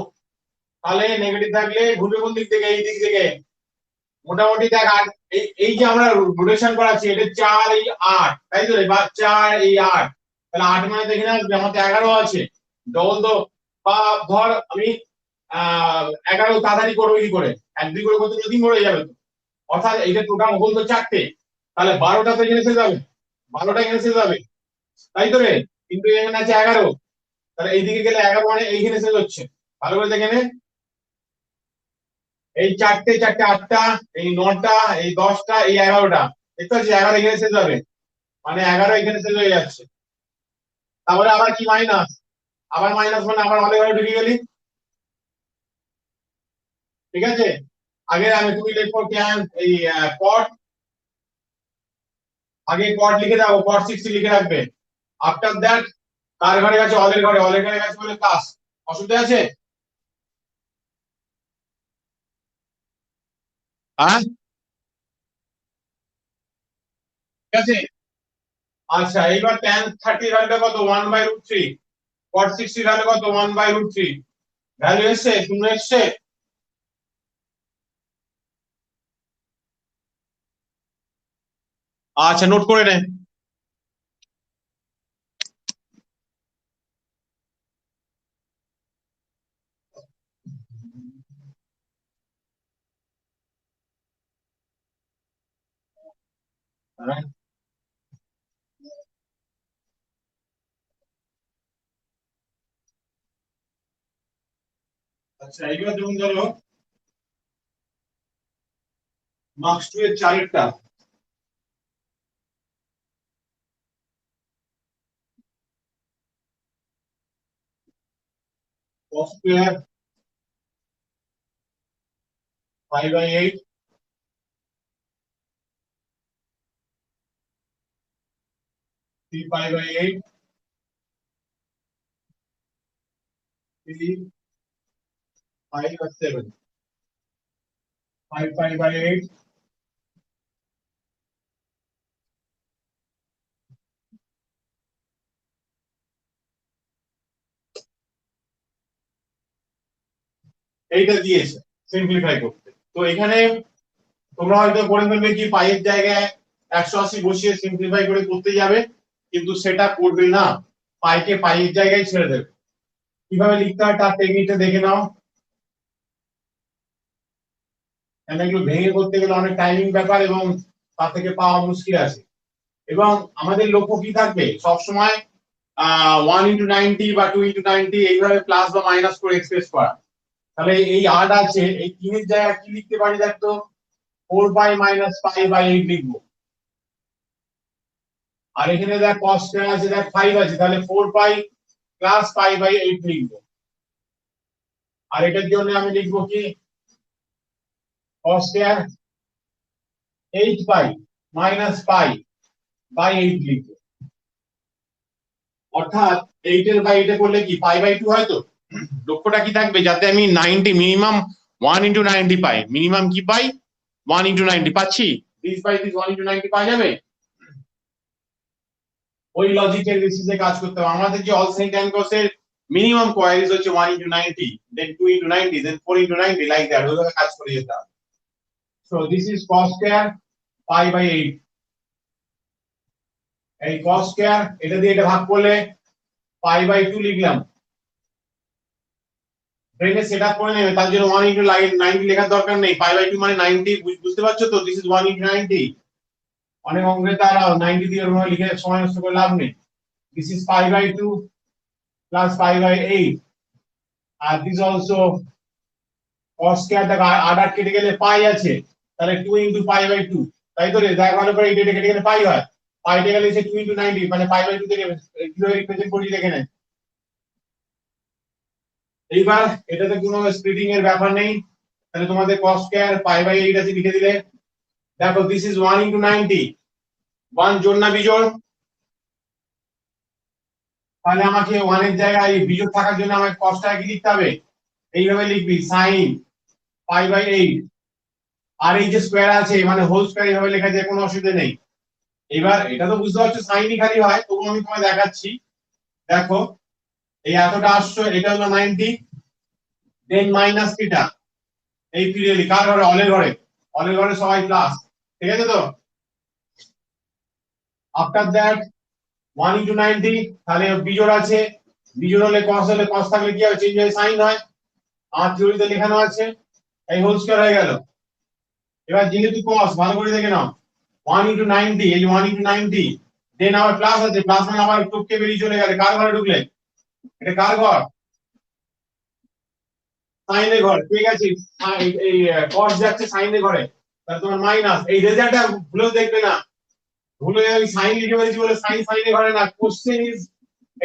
তাহলে নেগেটিভ থাকলে ঘুরবে কোন দিক থেকে? এই দিক থেকে। মোটামুটি দেখ এই যে আমরা রোটেশন করাচ্ছি এটা 4 এই 8, তাই তো? বা 4 এই 8, তাহলে 8 মানে দেখে না আমার তো 11 আছে ডবল তো। বা ধর আমি 11 তাড়াতাড়ি করবো কি করে, 1 2 করে করতে 3 করে যাবে তো। অর্থাৎ এটা টোটাল হোল তো 4টে, তাহলে 12টা তো এখানে শেষ যাবে, 12টা এখানে শেষ যাবে, তাই তো রে? কিন্তু এখানে আছে 11, তাহলে এইদিকে গেলে 11 মানে এইখানে শেষ হচ্ছে। ভালো করে দেখে নে, এই 4টে 4টে 8টা, এই 9টা, এই 10টা, এই 11টা, দেখতে পাচ্ছি 11 এখানে শেষ হবে, মানে 11 এখানে শেষ হয়ে যাচ্ছে। তারপরে আবার কি মাইনাস, আবার মাইনাস মানে আবার হলে ঘরে ঢুকে গেলি, ঠিক আছে? আগে আমি তুমি লিখবো ক্যান এই কট, আগে কট লিখে দাও, কট 60 লিখে রাখবে। আফটার দ্যাট কার ঘরে গেছে, অলের ঘরে, অলের ঘরে গেছে বলে প্লাস। অসুবিধা আছে? হ্যাঁ, ঠিক আছে। আচ্ছা এইবার tan 30 ভ্যালুটা কত, 1/√3। cot 60 ভ্যালু কত, 1/√3। ভ্যালু এসছে, শূন্য এসছে। আচ্ছা নোট করে নে। হ্যাঁ, আচ্ছা এইবার যেমন ধরো মার্কস 2 এর চারেরটা cos স্কয়ার 5/8, 3 pi/8, 3 5 আর 7, 5 pi/8। এইটা দিয়েছে সিম্পলিফাই করতে। তো এখানে তোমরা হয়তো করে ফেলবে কি, পাইয়ের জায়গায় 180 বসিয়ে সিম্পলিফাই করে করতে যাবে, কিন্তু সেটা করবে না, পাইকে পাইয়ের জায়গায় ছেড়ে দেবে। কিভাবে লিখতে হয় তার টেকনিকটা দেখে নাও। কেন এগুলো ভেঙে করতে গেলে অনেক টাইমিং ব্যাপার এবং তার থেকে পাওয়া মুশকিল আছে। এবং আমাদের লক্ষ্য কি থাকবে সবসময়, 1 × 90 বা 2 × 90 এইভাবে প্লাস বা মাইনাস করে এক্সপ্রেস করা। তাহলে এই 8 আছে, এই 3 এর জায়গায় কি লিখতে পারি দেখতো, 4 pi - pi/8 লিখবো। আর এখানে দেখ cos স্কয়ার আছে, দেখ 5 আছে, তাহলে 4 pi + pi/8 লিখবো। আর এটার জন্য আমি লিখবো কি, cos স্কয়ার 8 pi - pi/8 লিখবো। অর্থাৎ 8 এর বাই 8 এ করলে কি pi/2 হয় তো। লক্ষ্যটা কি থাকবে, যাতে আমি 90 মিনিমাম 1 × 90 পাই, মিনিমাম কি পাই 1 × 90 পাচ্ছি, দিস বাই দিস 1 × 90 পাওয়া যাবে। ওই লজিকের বেসিসে কাজ করতে হবে আমাদের। যে অল সাইন ট্যান কসের মিনিমাম কোয়ারিজ হচ্ছে 1 × 90, দেন 2 × 90, দেন 4 × 90, লাইক দ্যাট, ওইভাবে কাজ করে যেতে হবে। So this is cos square pi/8। এই cos স্কয়ার এটা দিয়ে এটা ভাগ করলে pi/2 লিখলাম। ব্রেনে সেট আপ করে নেবে, তার জন্য 1 × 90 লেখার দরকার নেই, pi/2 মানে 90, বুঝতে পারছো তো? This is 1 × 90। অনেক অঙ্কে তারা 90 দিয়ে ওরকম লিখে সময় নষ্ট করে লাভ নেই। This is pi/2 plus pi/8, আর দিস অলসো cos স্কয়ার। দেখো 8 8 কেটে গেলে পাই আছে, তাহলে 2 × pi/2, তাই তো রে? দেখ ভালো করে, এটা কেটে গেলে পাই হয়, পাইতে গেলে সে 2 × 90 মানে pi/2 থেকে কিভাবে রিপ্রেজেন্ট করি দেখে নেন। এইবার এটাতে কোনো স্প্লিটিং এর ব্যাপার নেই, তাহলে তোমাদের cos স্কয়ার pi/8 আছে লিখে দিলে। দেখো দিস ইজ 1 × 90, 1 জোড় না বিজোড়? তাহলে আমাকে 1 এর জায়গায় বিজোড় থাকার জন্য আমাকে cosটা কি লিখতে হবে, এইভাবে লিখবি sin pi/8। আর এই যে স্কয়ার আছে মানে হোল স্কয়ার, এইভাবে লেখা যায়, কোনো অসুবিধা নেই। এবার এটা তো বুঝতে পারছো সাইনই খালি হয়, তবু আমি তোমায় দেখাচ্ছি। দেখো এই এতটা আসছো, এটা হলো 90, দেন মাইনাস থিটা, এই পিরিয়ড কার ঘরে, অলের ঘরে, অলের ঘরে সবাই প্লাস। ঠিক আছে তো? আফটার দ্যাট 1 ইন্টু 90, তাহলে বিজোড় আছে, বিজোড় হলে cos থাকলে কি হয়, চেঞ্জ হয় সাইন হয়, আর থিওরিতে লেখানো আছে, এই হোল স্কয়ার হয়ে গেল। এবার যেহেতু cos, ভালো করে দেখে নাও, 1 ইন্টু 90, এই 1 ইন্টু 90, দেন আবার প্লাস আছে, প্লাস মানে আবার টপকে বেরিয়ে চলে গেলে কার ঘরে ঢুকলে, এটা কার ঘর, সাইনের ঘর, ঠিক আছে। এই cos যাচ্ছে সাইনের ঘরে, তাহলে তোমার মাইনাস, এই রেজাল্টটা ভুলেও দেখবে না, ভুলে আমি সাইন লিখে ফেলেছি বলে সাইন সাইনের ঘরে না, কোশ্চেন ইজ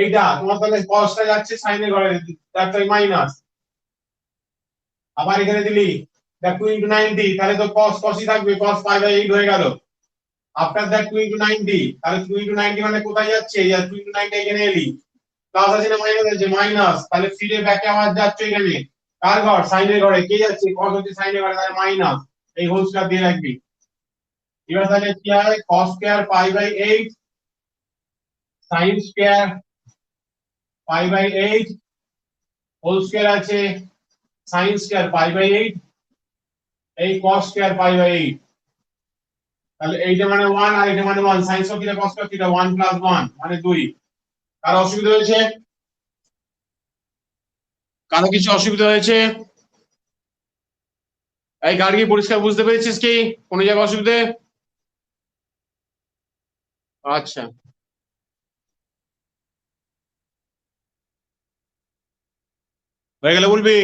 এইটা তোমার, তাহলে cosটা যাচ্ছে সাইনের ঘরে, দ্যাটস ওয়াই মাইনাস। আবার এখানে দিলি দেখ 2 ইনটু 90, তাহলে তো cos cosই থাকবে, cos পাই বাই 8 হয়ে গেল। আফটার দ্যাট 2 ইনটু 90, তাহলে 2 ইনটু 90 মানে কোথায় যাচ্ছে, এই 2 ইনটু 90 এখানে এলি, প্লাস আছে না মাইনাস আছে, মাইনাস, তাহলে ফিরে ব্যাকে আবার যাচ্ছে এখানে কার ঘর, সাইনের ঘরে, কে যাচ্ছে, cos হচ্ছে সাইনের ঘরে, তাহলে মাইনাস, এই হোল স্কয়ার দিয়ে রাখবি। এবার তাহলে কি হয়, cos square pi by 8 sin square pi by 8 whole square আছে, sin স্কয়ার পাই বাই 8, এই cos স্কয়ার পাই বাই 8, তাহলে এইটা মানে 1 আর এটা মানে 1, sin square theta cos square theta 1 plus 1 মানে 2। কার অসুবিধা হয়েছে, কারো কিছু অসুবিধা হয়েছে, এই কার কি পরিষ্কার বুঝতে পেরেছিস কি, কোন জায়গায় অসুবিধা? আচ্ছা, হয়ে গেলে বলবি।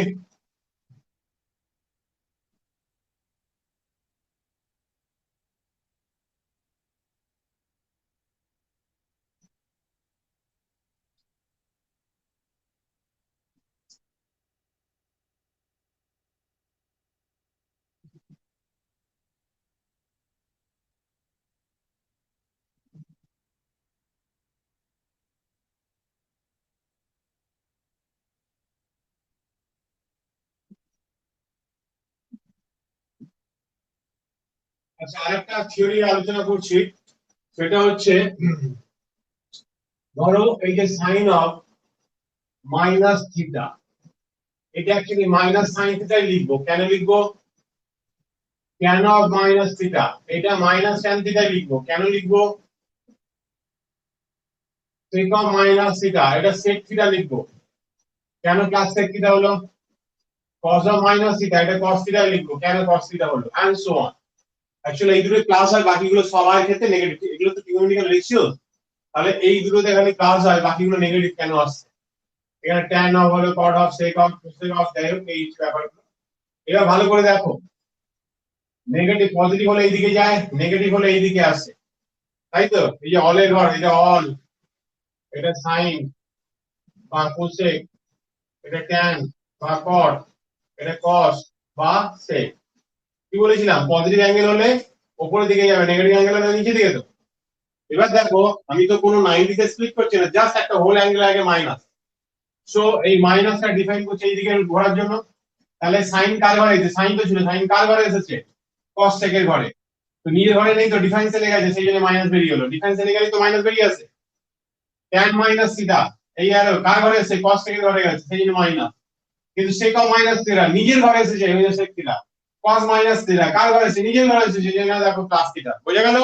আচ্ছা, আরেকটা থিওরি আলোচনা করছি, সেটা হচ্ছে ধরো এই যে সাইন অফ মাইনাস থিটা, এটা অ্যাকচুয়ালি মাইনাস সাইন থিটাই লিখবো, কেন লিখবো, কেন অফ মাইনাস থিটা, এটা মাইনাস ট্যান থিটাই লিখবো, কেন লিখবো, সেক অফ মাইনাস থিটা, এটা সেক থিটা লিখবো, কেন প্লাস সেক থিটা হলো, cos অফ মাইনাস থিটা, এটা cos থিটা লিখবো, কেন cos থিটা হলো, এন্ড সো অন। অ্যাকচুয়ালি এই দুটো প্লাস হয়, বাকিগুলো সবার ক্ষেত্রে নেগেটিভ, এগুলো তো ট্রিগোনোমেট্রিক্যাল রেশিও, তাহলে এই দুটোতে খালি প্লাস হয়, বাকিগুলো নেগেটিভ কেন আসছে, এখানে tan অফ হলো cot অফ sec অফ যাই হোক, এই ব্যাপারগুলো এবার ভালো করে দেখো, নেগেটিভ পজিটিভ হলে এইদিকে যায়, নেগেটিভ হলে এইদিকে আসে, তাই তো, এই যে অলের ঘর, এটা অল, এটা সাইন বা কোসেক, এটা ট্যান বা কট, এটা কস বা সেক। কি বলেছিলাম, পজিটিভ অ্যাঙ্গেল হলে উপরের দিকে যাবে, নেগেটিভ অ্যাঙ্গেল হলে নিচে দিকে তো। এবার দেখো আমি তো কোনো 90 তে স্প্লিট করছি না, জাস্ট একটা হোল অ্যাঙ্গেল আগে মাইনাস, সো এই মাইনাসটা ডিফাইন করছে এইদিকে ঘোরার জন্য, তাহলে সাইন কার ঘরে এসেছে, সাইন তো ছিল, সাইন কার ঘরে এসেছে, কস সেকের ঘরে, তো নিজের ঘরে নেই তো, ডিফারেন্সে লেগে আছে, সেই জন্য মাইনাস বেরিয়ে হলো, ডিফারেন্সে লেগে গেলে তো মাইনাস বেরিয়ে আসে। tan মাইনাস থিটা, এই আর কার ঘরে এসেছে, cos সেকের ঘরে গেছে, সেই জন্য মাইনাস, কিন্তু sec অফ মাইনাস থিটা নিজের ঘরে এসেছে, এই যে sec theta, cos minus theta কার ঘরে এসেছে, নিজের ঘরে এসেছে, সেই জন্য দেখো প্লাস থিটা, বোঝা গেল?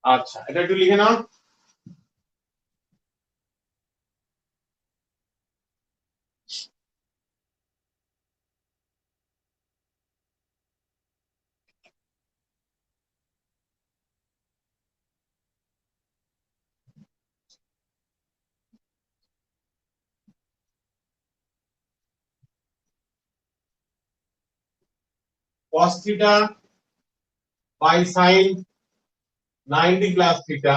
আচ্ছা, এটা একটু লিখে নাও, cos theta by sin 90 plus theta,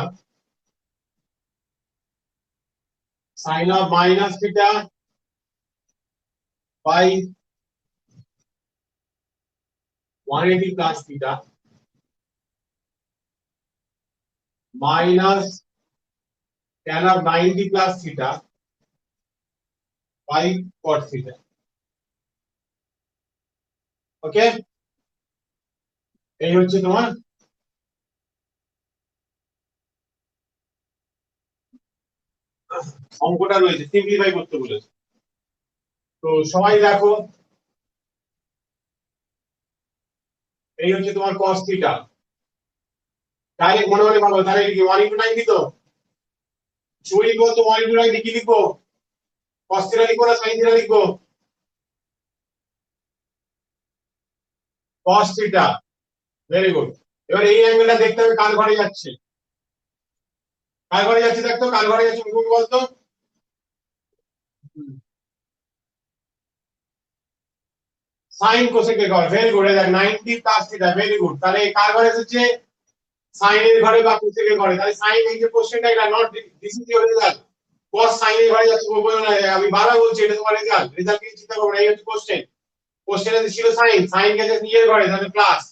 sin of minus theta by 180 plus theta minus tan of 90 plus theta by cot theta। ওকে, এই হচ্ছে তোমার অঙ্কটা রয়েছে, সিম্পলিফাই করতে বলেছে। তো সবাই দেখো, এই হচ্ছে তোমার cos থিটা। ডাইরেক্ট মনে মনে ভাবো, তাহলে কি 1 into 90 তো? শুরু লিখবো তো 1 into 90 কি লিখবো? cos থিটা লিখবো না sin থিটা লিখবো? cos theta. Very good. এবার এই অ্যাঙ্গেলটা দেখতে হবে কার ঘরে যাচ্ছে। কার ঘরে যাচ্ছে দেখতো, কার ঘরে যাচ্ছে মুখে বলতো। সাইন কোসেকের ঘর। Very good. এই দেখ 90 প্লাস থিটা। Very good. তাহলে কার ঘরে এসেছে? সাইন এর ঘরে বা কোসেকের ঘরে। তাহলে সাইন এই যে কোশ্চেনটা, এটা not this is your result. cos sine এর ঘরে যাচ্ছে বলবো না, আমি বারবার বলছি এটা তোমার রেজাল্ট। রেজাল্ট কি চিন্তা করো না, এই হচ্ছে কোশ্চেন। কোশ্চেনে ছিল সাইন, সাইন গেছে নিজের ঘরে, তাহলে প্লাস।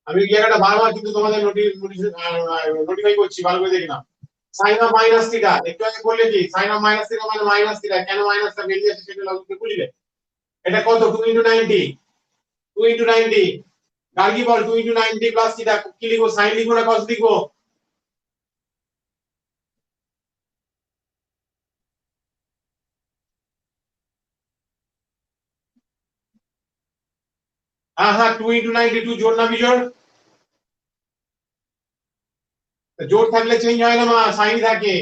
আমি এই জায়গাটা বারবার কিন্তু তোমাদের নোটিফাই করছি, ভালো করে দেখে নাও। সাইন অফ মাইনাস থিটা একটু আগে বললে কি, সাইন অফ মাইনাস থিটা মানে মাইনাস থিটা, কেন মাইনাসটা বেরিয়ে আসে সেটা লজিকে বুঝলে। এটা কত? 2 into 90। 2 into 90 গার্গি বল, 2 into 90 প্লাস থিটা কি লিখবো, সাইন লিখবো না কস লিখবো? হ্যাঁ হ্যাঁ, 2 into 90, 2 জোড় না বিজোড়? জোড় থাকলে চেঞ্জ হয় না মা, সাইন থাকে।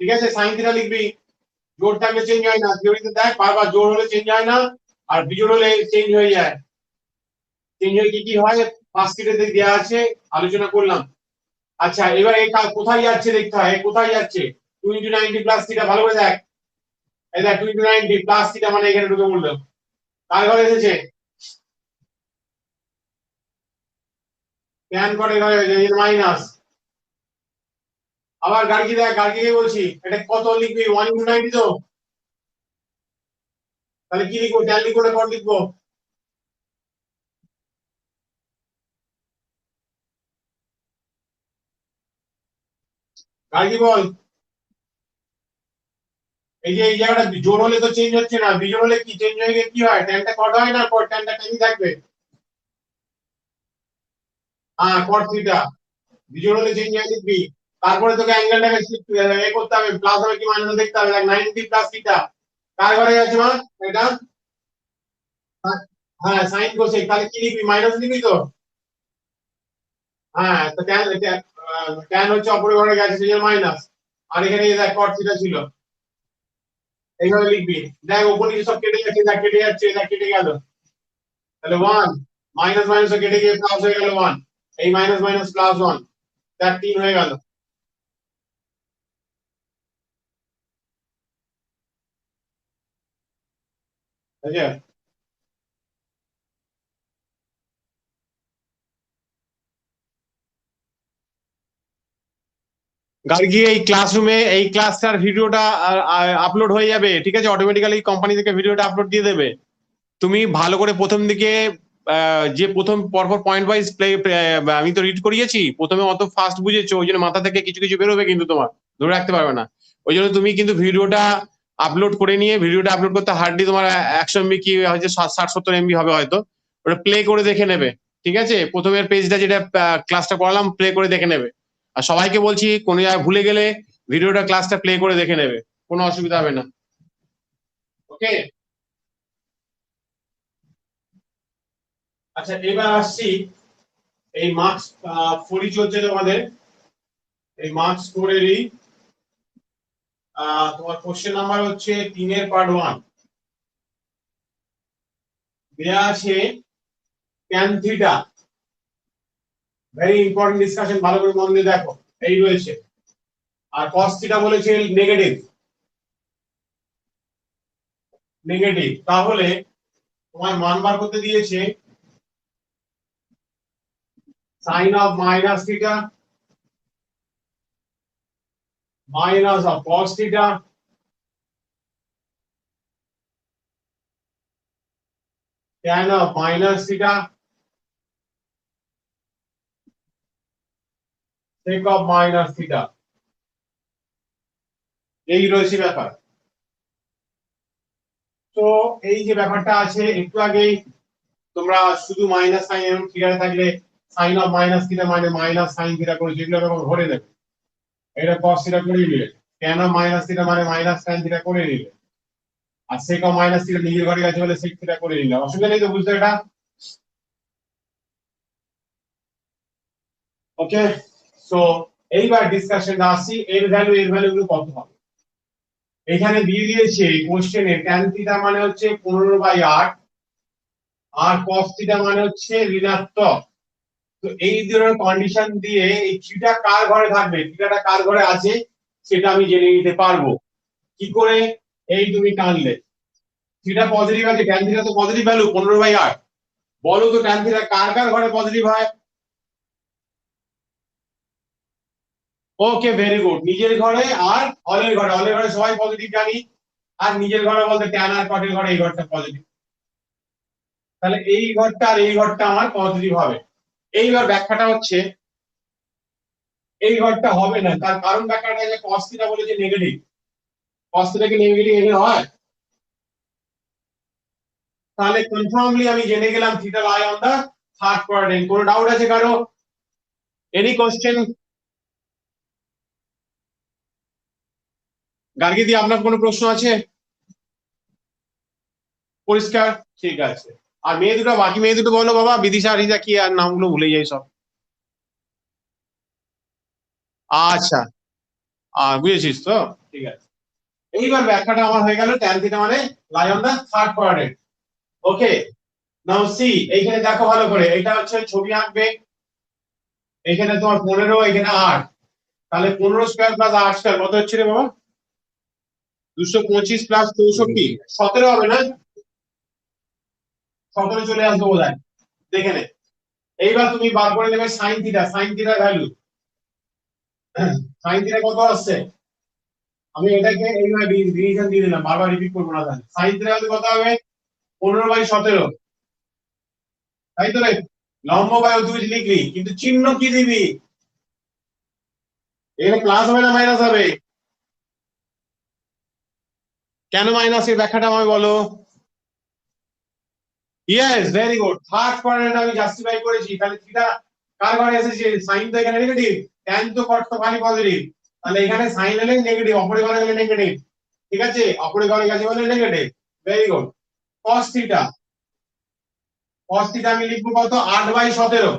ঠিক আছে, সাইন থিটা লিখবি। জোড় থাকলে চেঞ্জ হয় না, থিওরিতে দেখ বারবার জোড় হলে চেঞ্জ হয় না, আর বিজোড় হলে চেঞ্জ হয়ে যায়। চেঞ্জ হয়ে কি কি হয় ফার্স্ট ইয়ারে দেওয়া আছে, আলোচনা করলাম। আচ্ছা, এবার এই কোথায় যাচ্ছে দেখতে হয়, কোথায় যাচ্ছে। 2 into 90 প্লাস থিটা, ভালো করে দেখ। এই দেখ 2 into 90 প্লাস থিটা মানে এখানে ঢুকে বললো কার ঘরে এসেছে? ট্যান করে ঘরে হয়েছে মাইনাস। আবার গার্গি দেখ, গার্গিকে বলছি এটা কত লিখবি, 1 into 90 তো? তাহলে কি লিখবো, ট্যান লিখবো না কট লিখবো? গার্গি বল। এই যে এই জায়গাটা জোড় হলে তো চেঞ্জ হচ্ছে না, বিজোড় হলে কি চেঞ্জ হয়ে গিয়ে কি হয়, ট্যানটা কট হয় না, কট ট্যানটা ট্যানই থাকবে। হ্যাঁ কট থিটা। বিজোড় হলে চেঞ্জ হয় লিখবি। তারপরে তোকে অ্যাঙ্গেলটাকে এ করতে হবে, প্লাস হবে কি মাইনাস দেখতে হবে। দেখ 90 প্লাস থিটা কার ঘরে আছে মা? এটা হ্যাঁ সাইন কোসেক, তাহলে কি লিখবি, মাইনাস লিখবি তো? হ্যাঁ তো ট্যান, ট্যান হচ্ছে অপরের ঘরে গেছে সেই মাইনাস। আর এখানে এই দেখ কট থিটা ছিল, এইভাবে লিখবি। দেখ উপর নিচে সব কেটে যাচ্ছে, দেখ কেটে যাচ্ছে, দেখ কেটে গেল। তাহলে 1 মাইনাস মাইনাস কেটে গিয়ে প্লাস হয়ে গেল 1। এই মাইনাস মাইনাস প্লাস 1, দেখ 3 হয়ে গেল। ঠিক আছে। গার্গী এই ক্লাসরুমে এই ক্লাসটার ভিডিওটা আপলোড হয়ে যাবে, ঠিক আছে, অটোমেটিক্যালি কোম্পানি থেকে ভিডিওটা আপলোড দিয়ে দেবে। তুমি ভালো করে প্রথম দিকে যে প্রথম পরপর পয়েন্ট ওয়াইজ প্লে, আমি তো রিড করিয়েছি, প্রথমে অত ফাস্ট বুঝেছো ওই জন্য মাথা থেকে কিছু কিছু বেরোবে, কিন্তু তোমার ধরে রাখতে পারবে না। ওই জন্য তুমি কিন্তু ভিডিওটা আপলোড করে নিয়ে, ভিডিওটা আপলোড করতে হার্ডলি তোমার 100 MB কি হয়তো 60-70 MB হবে হয়তো, ওটা প্লে করে দেখে নেবে। ঠিক আছে, প্রথমের পেজটা যেটা ক্লাসটা করালাম প্লে করে দেখে নেবে। আর সবাইকে বলছি কোনো জায়গায় ভুলে গেলে ভিডিওটা ক্লাসটা প্লে করে দেখে নেবে, কোনো অসুবিধা হবে না। ওকে। আচ্ছা এবার আসছি, এই মার্কস 4 চলছে তোমাদের। এই মার্কস 4-এরই তোমার কোশ্চেন নাম্বার হচ্ছে 3-এর পার্ট 1। দেয়া আছে tan theta, very important discussion, ভালো করে মন দিয়ে দেখো। এই রয়েছে, আর cos থিটা বলেছে নেগেটিভ। নেগেটিভ তাহলে তোমার মান বার করতে দিয়েছে sine of minus theta minus of cos theta tan of minus theta sec of minus theta. এই রয়েছে ব্যাপার। তো এই যে ব্যাপারটা আছে একটু আগেই তোমরা শুধু মাইনাস সাইন এবং থিটা থাকলে সাইন অফ মাইনাস থিটা মানে মাইনাস সাইন থিটা করে যেগুলো এরকম ধরে নেবে, এটা cos থিটা করে নিলে। tan অফ মাইনাস থিটা মানে মাইনাস সাইন থিটা করে নিলে। আর sec of minus theta নিজের ঘরে গেছে বলে sec theta করে নিলাম, অসুবিধা নেই তো বুঝতে এটা? ওকে, সো এইবার ডিসকাশন আসছি এর ভ্যালু গুলো কত হবে। এখানে দিয়ে দিয়েছে কোশ্চেনে tan থিটা মানে হচ্ছে 15/8 আর cos থিটা মানে হচ্ছে ঋণাত্মক। তো এই ধরনের কন্ডিশন দিয়ে এই থিটা কার ঘরে থাকবে, থিটাটা কার ঘরে আছে সেটা আমি জেনে নিতে পারবো কি করে। এই তুমি টানলে থিটা পজিটিভ আছে, tan থিটা তো পজিটিভ ভ্যালু 15/8, বলো তো tan থিটা কার কার ঘরে পজিটিভ হয়? ওকে ভেরি গুড, নিজের ঘরে আর হলের ঘরে সবাই পজিটিভ জানি, আর নিজের ঘরে বলতে ট্যান আর কটের ঘরে এই ঘরটা পজিটিভ, তাহলে এই ঘরটা আর এই ঘরটা আমার পজিটিভ হবে। এইবার ব্যাখ্যাটা হচ্ছে এই ঘরটা হবে না, তার কারণ ব্যাখ্যাটা যে cos থিটা বলেছে নেগেটিভ, cos থিটা কি নেগেটিভ এখানে হয়? তাহলে কনফার্মলি আমি জেনে গেলাম theta lie on the third quadrant. কোনো ডাউট আছে কারো? Any question? গার্গী দি আপনার কোনো প্রশ্ন আছে? পরিষ্কার, ঠিক আছে। আর মেয়ে দুটো, বাকি মেয়ে দুটো বলো বাবা, বিদিশা রিজা কি আর নামগুলো ভুলে যাই সব। আচ্ছা, বুঝেছিস তো, ঠিক আছে। এইবার ব্যাখ্যাটা আমার হয়ে গেল tan থিটা মানে lie on the third quadrant. Okay, now see, এইখানে দেখো ভালো করে, এটা হচ্ছে ছবি আঁকবে, এখানে তোমার 15, এখানে 8, তাহলে 15 স্কয়ার প্লাস 8 স্কয়ার কত হচ্ছে রে বাবা? 225 প্লাস 64, 17 হবে না? 17 চলে আসবে বোধহয়, দেখে নে। এইবার তুমি বার করে নেবে সাইন থিটার ভ্যালু। সাইন থিটা কত আসছে? আমি এটাকে এইভাবে ডিভিশন দিয়ে দিলাম, বারবার রিপিট করবো না, তাহলে সাইন থিটা ভ্যালু কত হবে? 15/17, তাই তো রে? লম্ব বাই অতিভুজ লিখলি, কিন্তু চিহ্ন কি দিবি? এখানে প্লাস হবে না মাইনাস হবে? কেন মাইনাস, এর ব্যাখ্যাটা আমাকে বলো। Yes, very good, third quadrant আমি জাস্টিফাই করেছি। তাহলে থিটা কার ঘরে এসেছে? সাইন তো এখানে নেগেটিভ, ট্যান তো কট তো খালি পজিটিভ, তাহলে এখানে সাইন এলে নেগেটিভ, অপরের ঘরে গেলে নেগেটিভ, ঠিক আছে, অপরের ঘরে গেছে বলে negative. Very good. cos theta, আমি লিখবো কত? 8/17।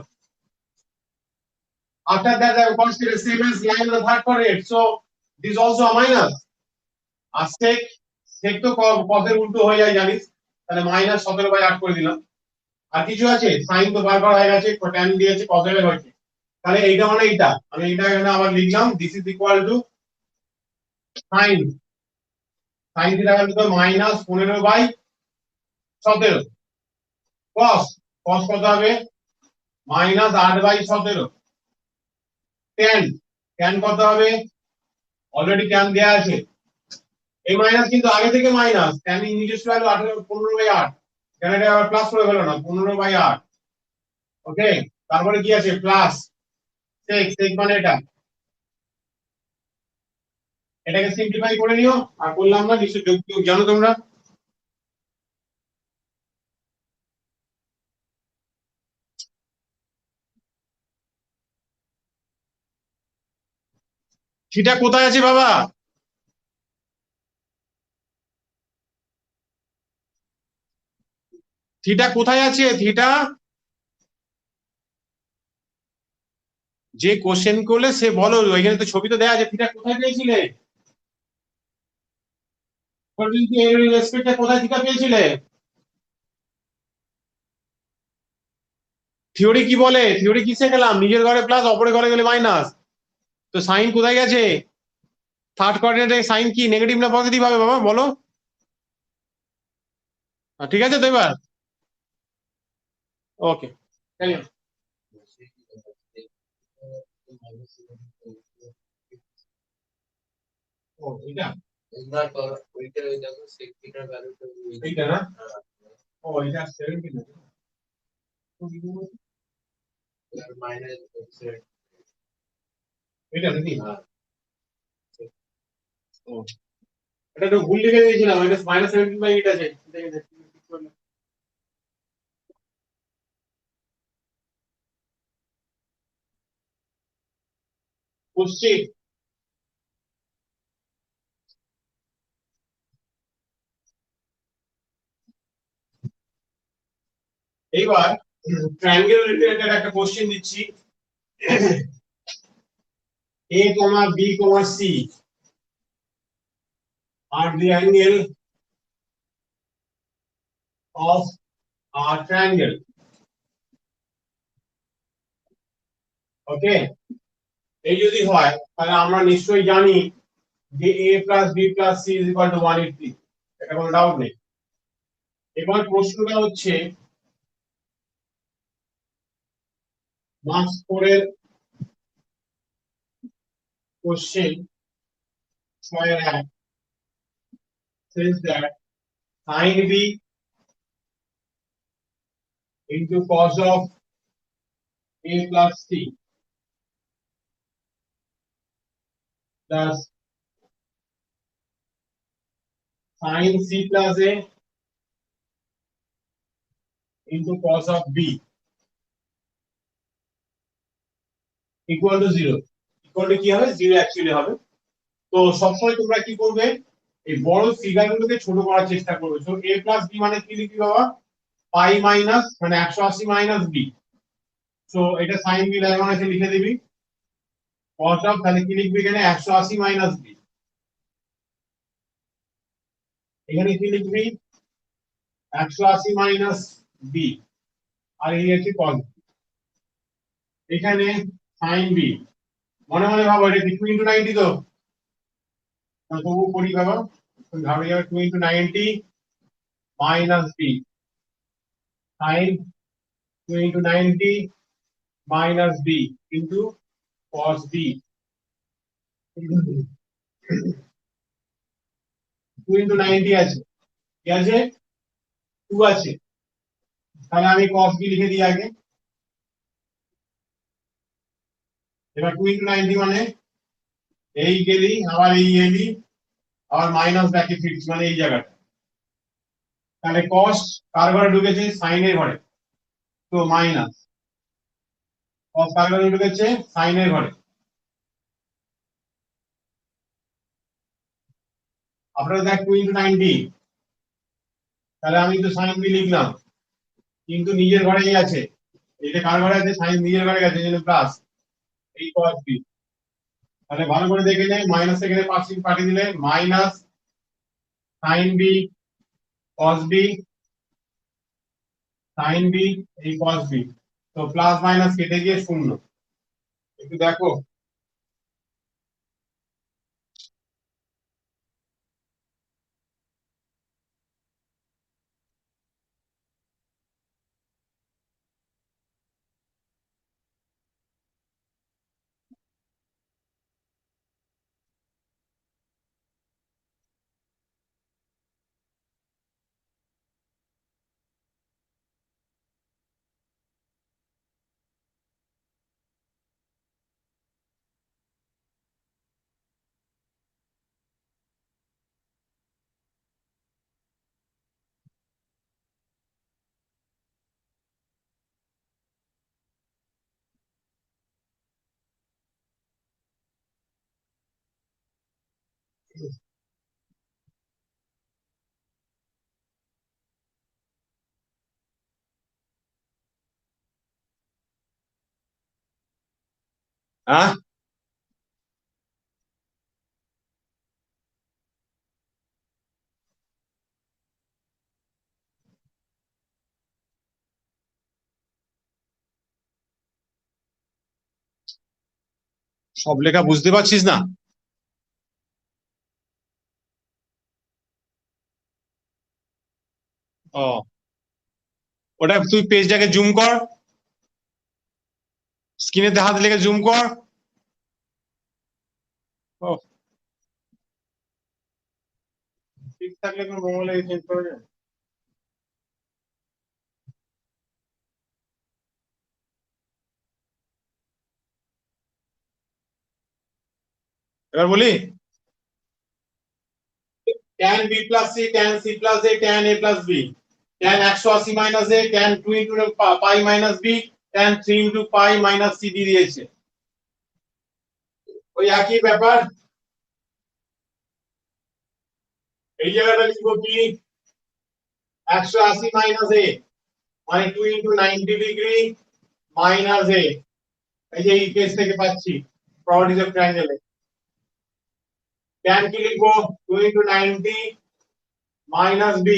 After that, I have considered same as line of the third quadrant. So this is also a minus. R sec তো cos এর উল্টো হয়ে যায় জানিস, তাহলে -17/8 করে দিলাম। আর কিছু আছে? সাইন তো বারবার হয়ে গেছে, tan দিয়েছে, cos এর হয়েছে, তাহলে এইটা মানে এইটা, আমি এটা এখানে আবার লিখলাম, this is equal to sine, theta value তো -15/17, cos, কত হবে? -8/17, tan, কত হবে? অলরেডি tan দেয়া আছে, এই মাইনাস কিন্তু আগে থেকে মাইনাস, tan এর নিজস্ব ভ্যালু 15/8, কেন এটা আবার প্লাস করে ফেলো না, 15/8। ওকে, তারপরে কি আছে? প্লাস sec মানে এটা, এটাকে সিম্পলিফাই করে নিও। আর বললাম না নিশ্চয় যোগ বিয়োগ জানো তোমরা? থিটা কোথায় আছে বাবা? থিটা কোথায় আছে? থিটা, যে কোশ্চেন করলে সে বলো, এখানে তো ছবি তো দেয়া আছে, থিটা কোথায় পেয়েছিলে? এর রেসপেক্টে কোথায় থিটা পেয়েছিলে? থিওরি কি বলে? থিওরি কিসে গেলাম? নিজের ঘরে প্লাস, অপরের ঘরে গেলে মাইনাস। তো সাইন কোথায় গেছে? থার্ড কোয়াড্রেন্টে সাইন কি নেগেটিভ না পজিটিভ হবে বাবা বলো? ঠিক আছে তো এবার? ওকে, ও এটা না ওইটা ওই দেখো সেকটিটার ভ্যালুটা এইটা না, ও এটা 17 না, মাইনাস এটা নাকি? ও, এটা তো ভুল লিখে দিয়েছিলাম, এটা -17/8 আছে, দেখে দেখি ঠিক করলাম। বুঝছি, এইবার ট্রায়াঙ্গেল রিলেটেড একটা কোশ্চেন দিচ্ছি। a comma b comma c are the angle of a triangle. ওকে, এই যদি হয় তাহলে আমরা নিশ্চয়ই জানি যে a plus b plus c is equal to 180, এটা কোনো ডাউট নেই। এবার প্রশ্নটা হচ্ছে মার্কস 4 এর question 6 says that sin b into cos of a plus c plus sin c plus a into cos of b equal to 0। equal to কি হবে? 0 actually হবে। তো সবসময় তোমরা কি করবে, এই বড় ফিগারগুলোকে ছোট করার চেষ্টা করবে। তো a plus b মানে কি লিখবি বাবা? পাই মাইনাস মানে 180 মাইনাস b। সো এটা sin b ডায়াগোনাল এসে লিখে দিবি। cos of তাহলে কি লিখবি এখানে? 180 মাইনাস b। এখানে কি লিখবি? 180 মাইনাস b। আর এই হচ্ছে cos। এখানে sin b, মনে মনে ভাবো এটা কি 2 * 90 তো? তবু করি বাবা, ভাবে যাবে 2 * 90 minus b sin 2 * 90 minus b into cos b। 2 * 90 আছে, কি আছে? 2 আছে, তাহলে আমি cos b লিখে দিই আগে। এবার 2 * 90 মানে এই গেলি আবার এই এলি আবার মাইনাস ব্যাকে ফিক্স মানে এই জায়গাটা। তাহলে cos কার ঘরে ঢুকেছে? sin এর ঘরে। তো মাইনাস cos কার ঘরে ঢুকেছে? sin এর ঘরে। আপনারা দেখ 2 * 90, তাহলে আমি তো sin b লিখলাম, কিন্তু নিজের ঘরেই আছে। এটা কার ঘরে আছে? sin নিজের ঘরে গেছে, এজন্য প্লাস এই cos b। তাহলে ভালো করে দেখে নে, মাইনাস এখানে পার্সেন্ট পাঠিয়ে দিলে minus sin b cos b sin b এই cos b। তো প্লাস মাইনাস কেটে গিয়ে শূন্য। একটু দেখো। হ্যাঁ, সব লেখা বুঝতে পারছিস না? ও, ওটা তুই পেজটাকে জুম কর, স্ক্রিনেতে হাত লেগে জুম কর। ও, ঠিক থাকলে কোনো মোবাইলে চেঞ্জ করা যায়। এবার বলি, tan b plus c tan c plus a tan a plus b tan 180 minus a tan 2 into pi minus b tan 3 into pi minus c দিয়ে দিয়েছে। ওই একই ব্যাপার। এই জায়গাটা লিখবো কি? 180 মাইনাস a মানে 2 ইনটু 90 ডিগ্রি মাইনাস a, এই যে এই কেস থেকে পাচ্ছি প্রপার্টিজ অফ ট্রায়াঙ্গেল। tan কি লিখবো? 2 ইনটু 90 মাইনাস b।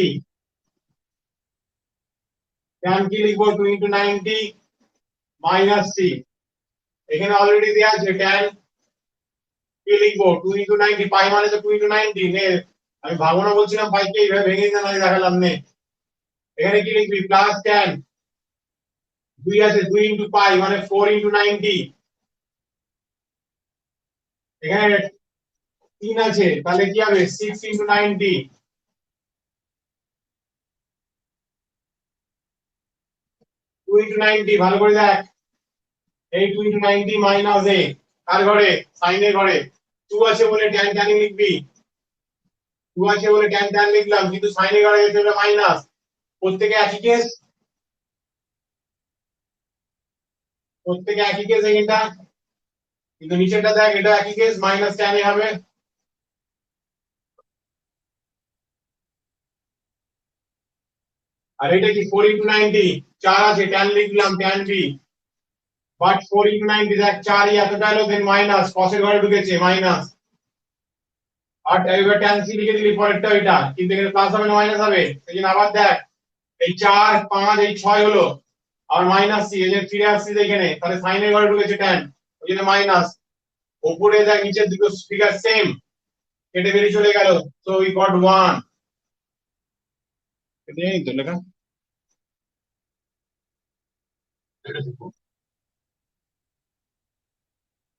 tan কি লিখবো? 2 ইনটু 90 মাইনাস c। এখানে অলরেডি দেয়া আছে tan কি লিখবো? 2 ইনটু 90, পাই মানে তো 2 ইনটু 90 নে। আমি ভাবনা বলছিলাম পাই কে এইভাবে ভেঙে দিতে না দেখালাম নে। এখানে কি লিখবি? প্লাস tan 2 আছে, 2 ইনটু পাই মানে 4 ইনটু 90। এখানে 3 আছে, তাহলে কি হবে? 6 ইনটু 90। 2 ইনটু 90 ভালো করে দেখ। এই 2 ইনটু 90 মাইনাস a, কার ঘরে? সাইন এর ঘরে। 2 আছে বলে tan tan লিখবি, 2 আছে বলে tan tan লিখলাম, কিন্তু সাইন এর ঘরে যেতে হবে মাইনাস। প্রত্যেকে একই কেস, প্রত্যেকে একই কেস এটা, কিন্তু নিচেরটা দেখ, এটা একই কেস, মাইনাস tan এ হবে। আর এটা কি 4 ইনটু 90, 4 আছে, tan লিখলাম tan b, বাট 4 ইনটু 90 দেখ 4 ই এতটা হলো, দেন মাইনাস cos এর ঘরে ঢুকেছে মাইনাস। আর এবার tan c লিখে দিলি পরেরটা এটা, কিন্তু এখানে প্লাস হবে না মাইনাস হবে, এই জন্য আবার দেখ এই 4 5 এই 6 হলো, আর মাইনাস c, এই যে ফিরে আসছি এখানে, তাহলে sin এর ঘরে ঢুকেছে tan, ওই জন্য মাইনাস। উপরে দেখ নিচের দুটো ফিগার সেম, কেটে বেরিয়ে চলে গেল, সো উই গট 1। এটাই তো লেখা।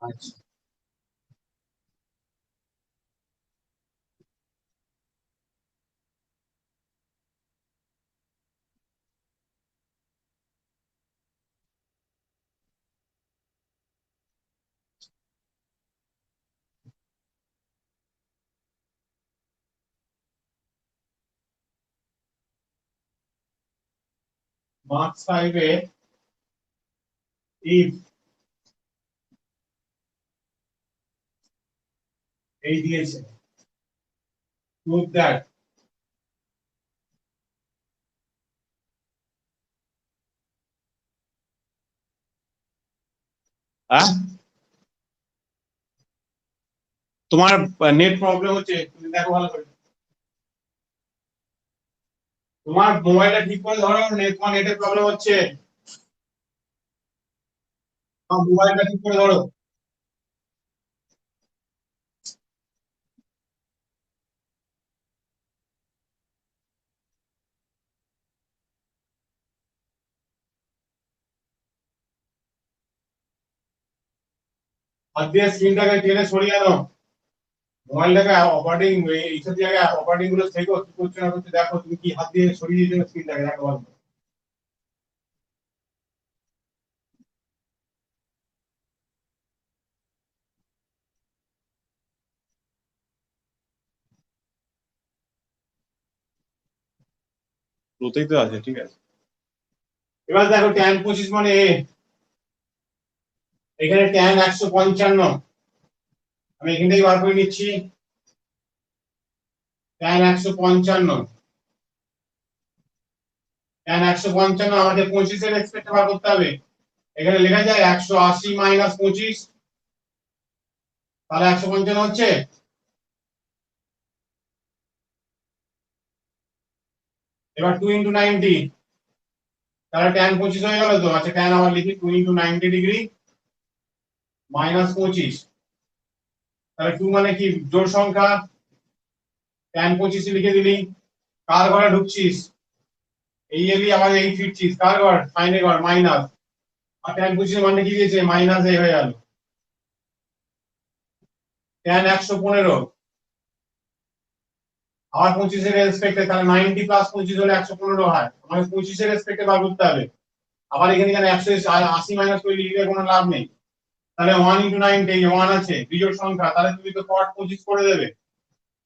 আচ্ছা, মার্কস 5 এ ইফ এই দিয়েছে, প্রুভ দ্যাট তোমার নেট প্রবলেম হচ্ছে, তুমি দেখো ভালো করে। তোমার মোবাইলটা ঠিক করে ধরো, নেট, তোমার নেটের প্রবলেম হচ্ছে, তোমার মোবাইলটা ঠিক করে ধরো। হাত দিয়ে স্ক্রিনটাকে টেনে সরিয়ে আনো, মোবাইলটাকে অপারেটিং এইসব জায়গায় অপারেটিং গুলো থেকো, কি করছো না করছো দেখো, তুমি কি হাত দিয়ে সরিয়ে দিচ্ছ স্ক্রিনটাকে, দেখো ভালো করে। ওতেই তো আছে, ঠিক আছে। এবার দেখো tan 25 মানে a, এখানে tan 155, আমি এখান থেকে বার করে নিচ্ছি, tan 155, tan 155 আমাদের 25 এর এক্সপেক্ট বার করতে হবে। এখানে লেখা যায় 180 মাইনাস 25, তাহলে 155 হচ্ছে। এবার 2 ইনটু 90, তাহলে tan 25 হয়ে গেল তো। আচ্ছা, tan আবার লিখি, 2 ইনটু 90 ডিগ্রি মাইনাস 25, তাহলে 2 মানে কি জোড় সংখ্যা, tan 25 লিখে দিলি। কার ঘরে ঢুকছিস? এই এলি আবার এই ফিরছিস, কার ঘর? সাইনের ঘর, মাইনাস। আর tan 25 মানে কি দিয়েছে? মাইনাস a হয়ে গেল। tan 115, আবার 25 এর রেসপেক্টে, তাহলে 90 প্লাস 25 হলে 115 হয়, আমাকে 25 এর রেসপেক্টে বার করতে হবে। আবার এখানে এখানে 180 মাইনাস করে লিখলে কোনো লাভ নেই, তাহলে 1 ইনটু 90, এই 1 আছে বিজোড় সংখ্যা, তাহলে তুমি তো cot 25 করে দেবে।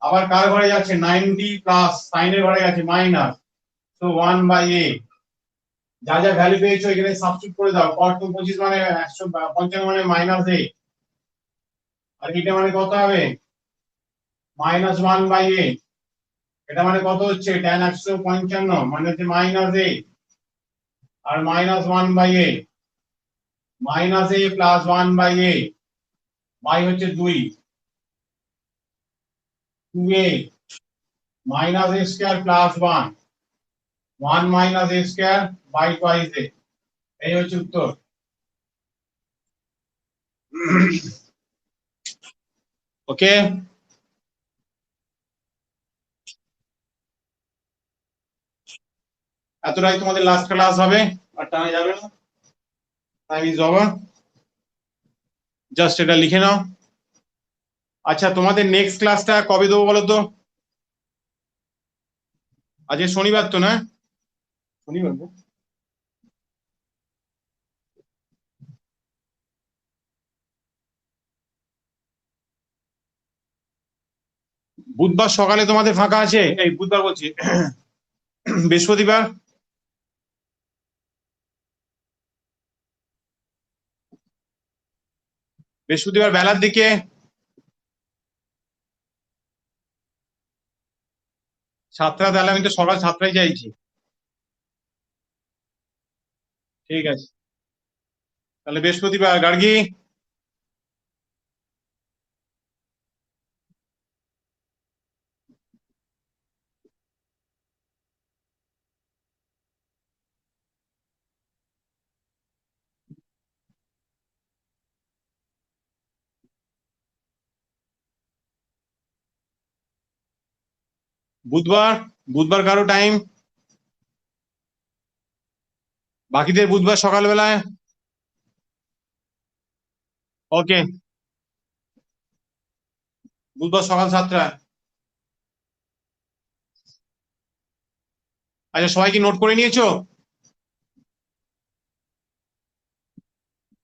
আবার কার ঘরে যাচ্ছে? 90 প্লাস সাইনের ঘরে গেছে মাইনাস, তো 1 বাই a। যা যা ভ্যালু পেয়েছো এখানে সাবস্টিটিউট করে দাও, cot 25 মানে 155 মানে মাইনাস a, আর এটা মানে কত হবে? Minus 1 by a। এটা মানে কত হচ্ছে? tan 155 মানে হচ্ছে মাইনাস a। আর -1/a, -a + 1/a, y হচ্ছে 2, 2a -a² + 1, 1 - a² by twice a, এই হচ্ছে উত্তর। ওকে, এতটাই তোমাদের লাস্ট ক্লাস হবে, আর টানা যাবে না, টাইম ইজ ওভার, জাস্ট এটা লিখে নাও। আচ্ছা, তোমাদের নেক্সট ক্লাসটা কবে দেবো বলো তো? আজকে শনিবার তো, না? শনিবার তো? বুধবার সকালে তোমাদের ফাঁকা আছে? এই বুধবার বলছি, বৃহস্পতিবার? বৃহস্পতিবার বেলার দিকে? 7টা? তাহলে আমি তো সকাল 7টায় চাইছি। ঠিক আছে, তাহলে বৃহস্পতিবার। গার্গী? বুধবার? বুধবার কারো টাইম? বাকিদের বুধবার সকালবেলায়। ওকে, বুধবার সকাল 7টা। আচ্ছা, সবাই কি নোট করে নিয়েছো?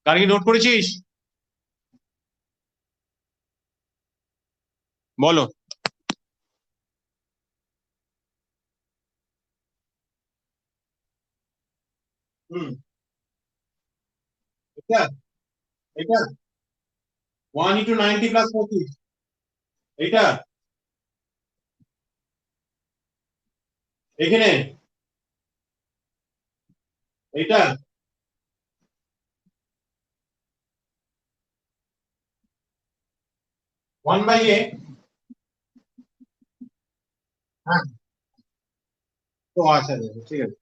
গার্গী, নোট করেছিস? বলো। হুম, এটা এটা 1 × 90 + 25, এইটা এখানে, এইটা 1/a। হ্যাঁ, তো আচ্ছা, ঠিক আছে।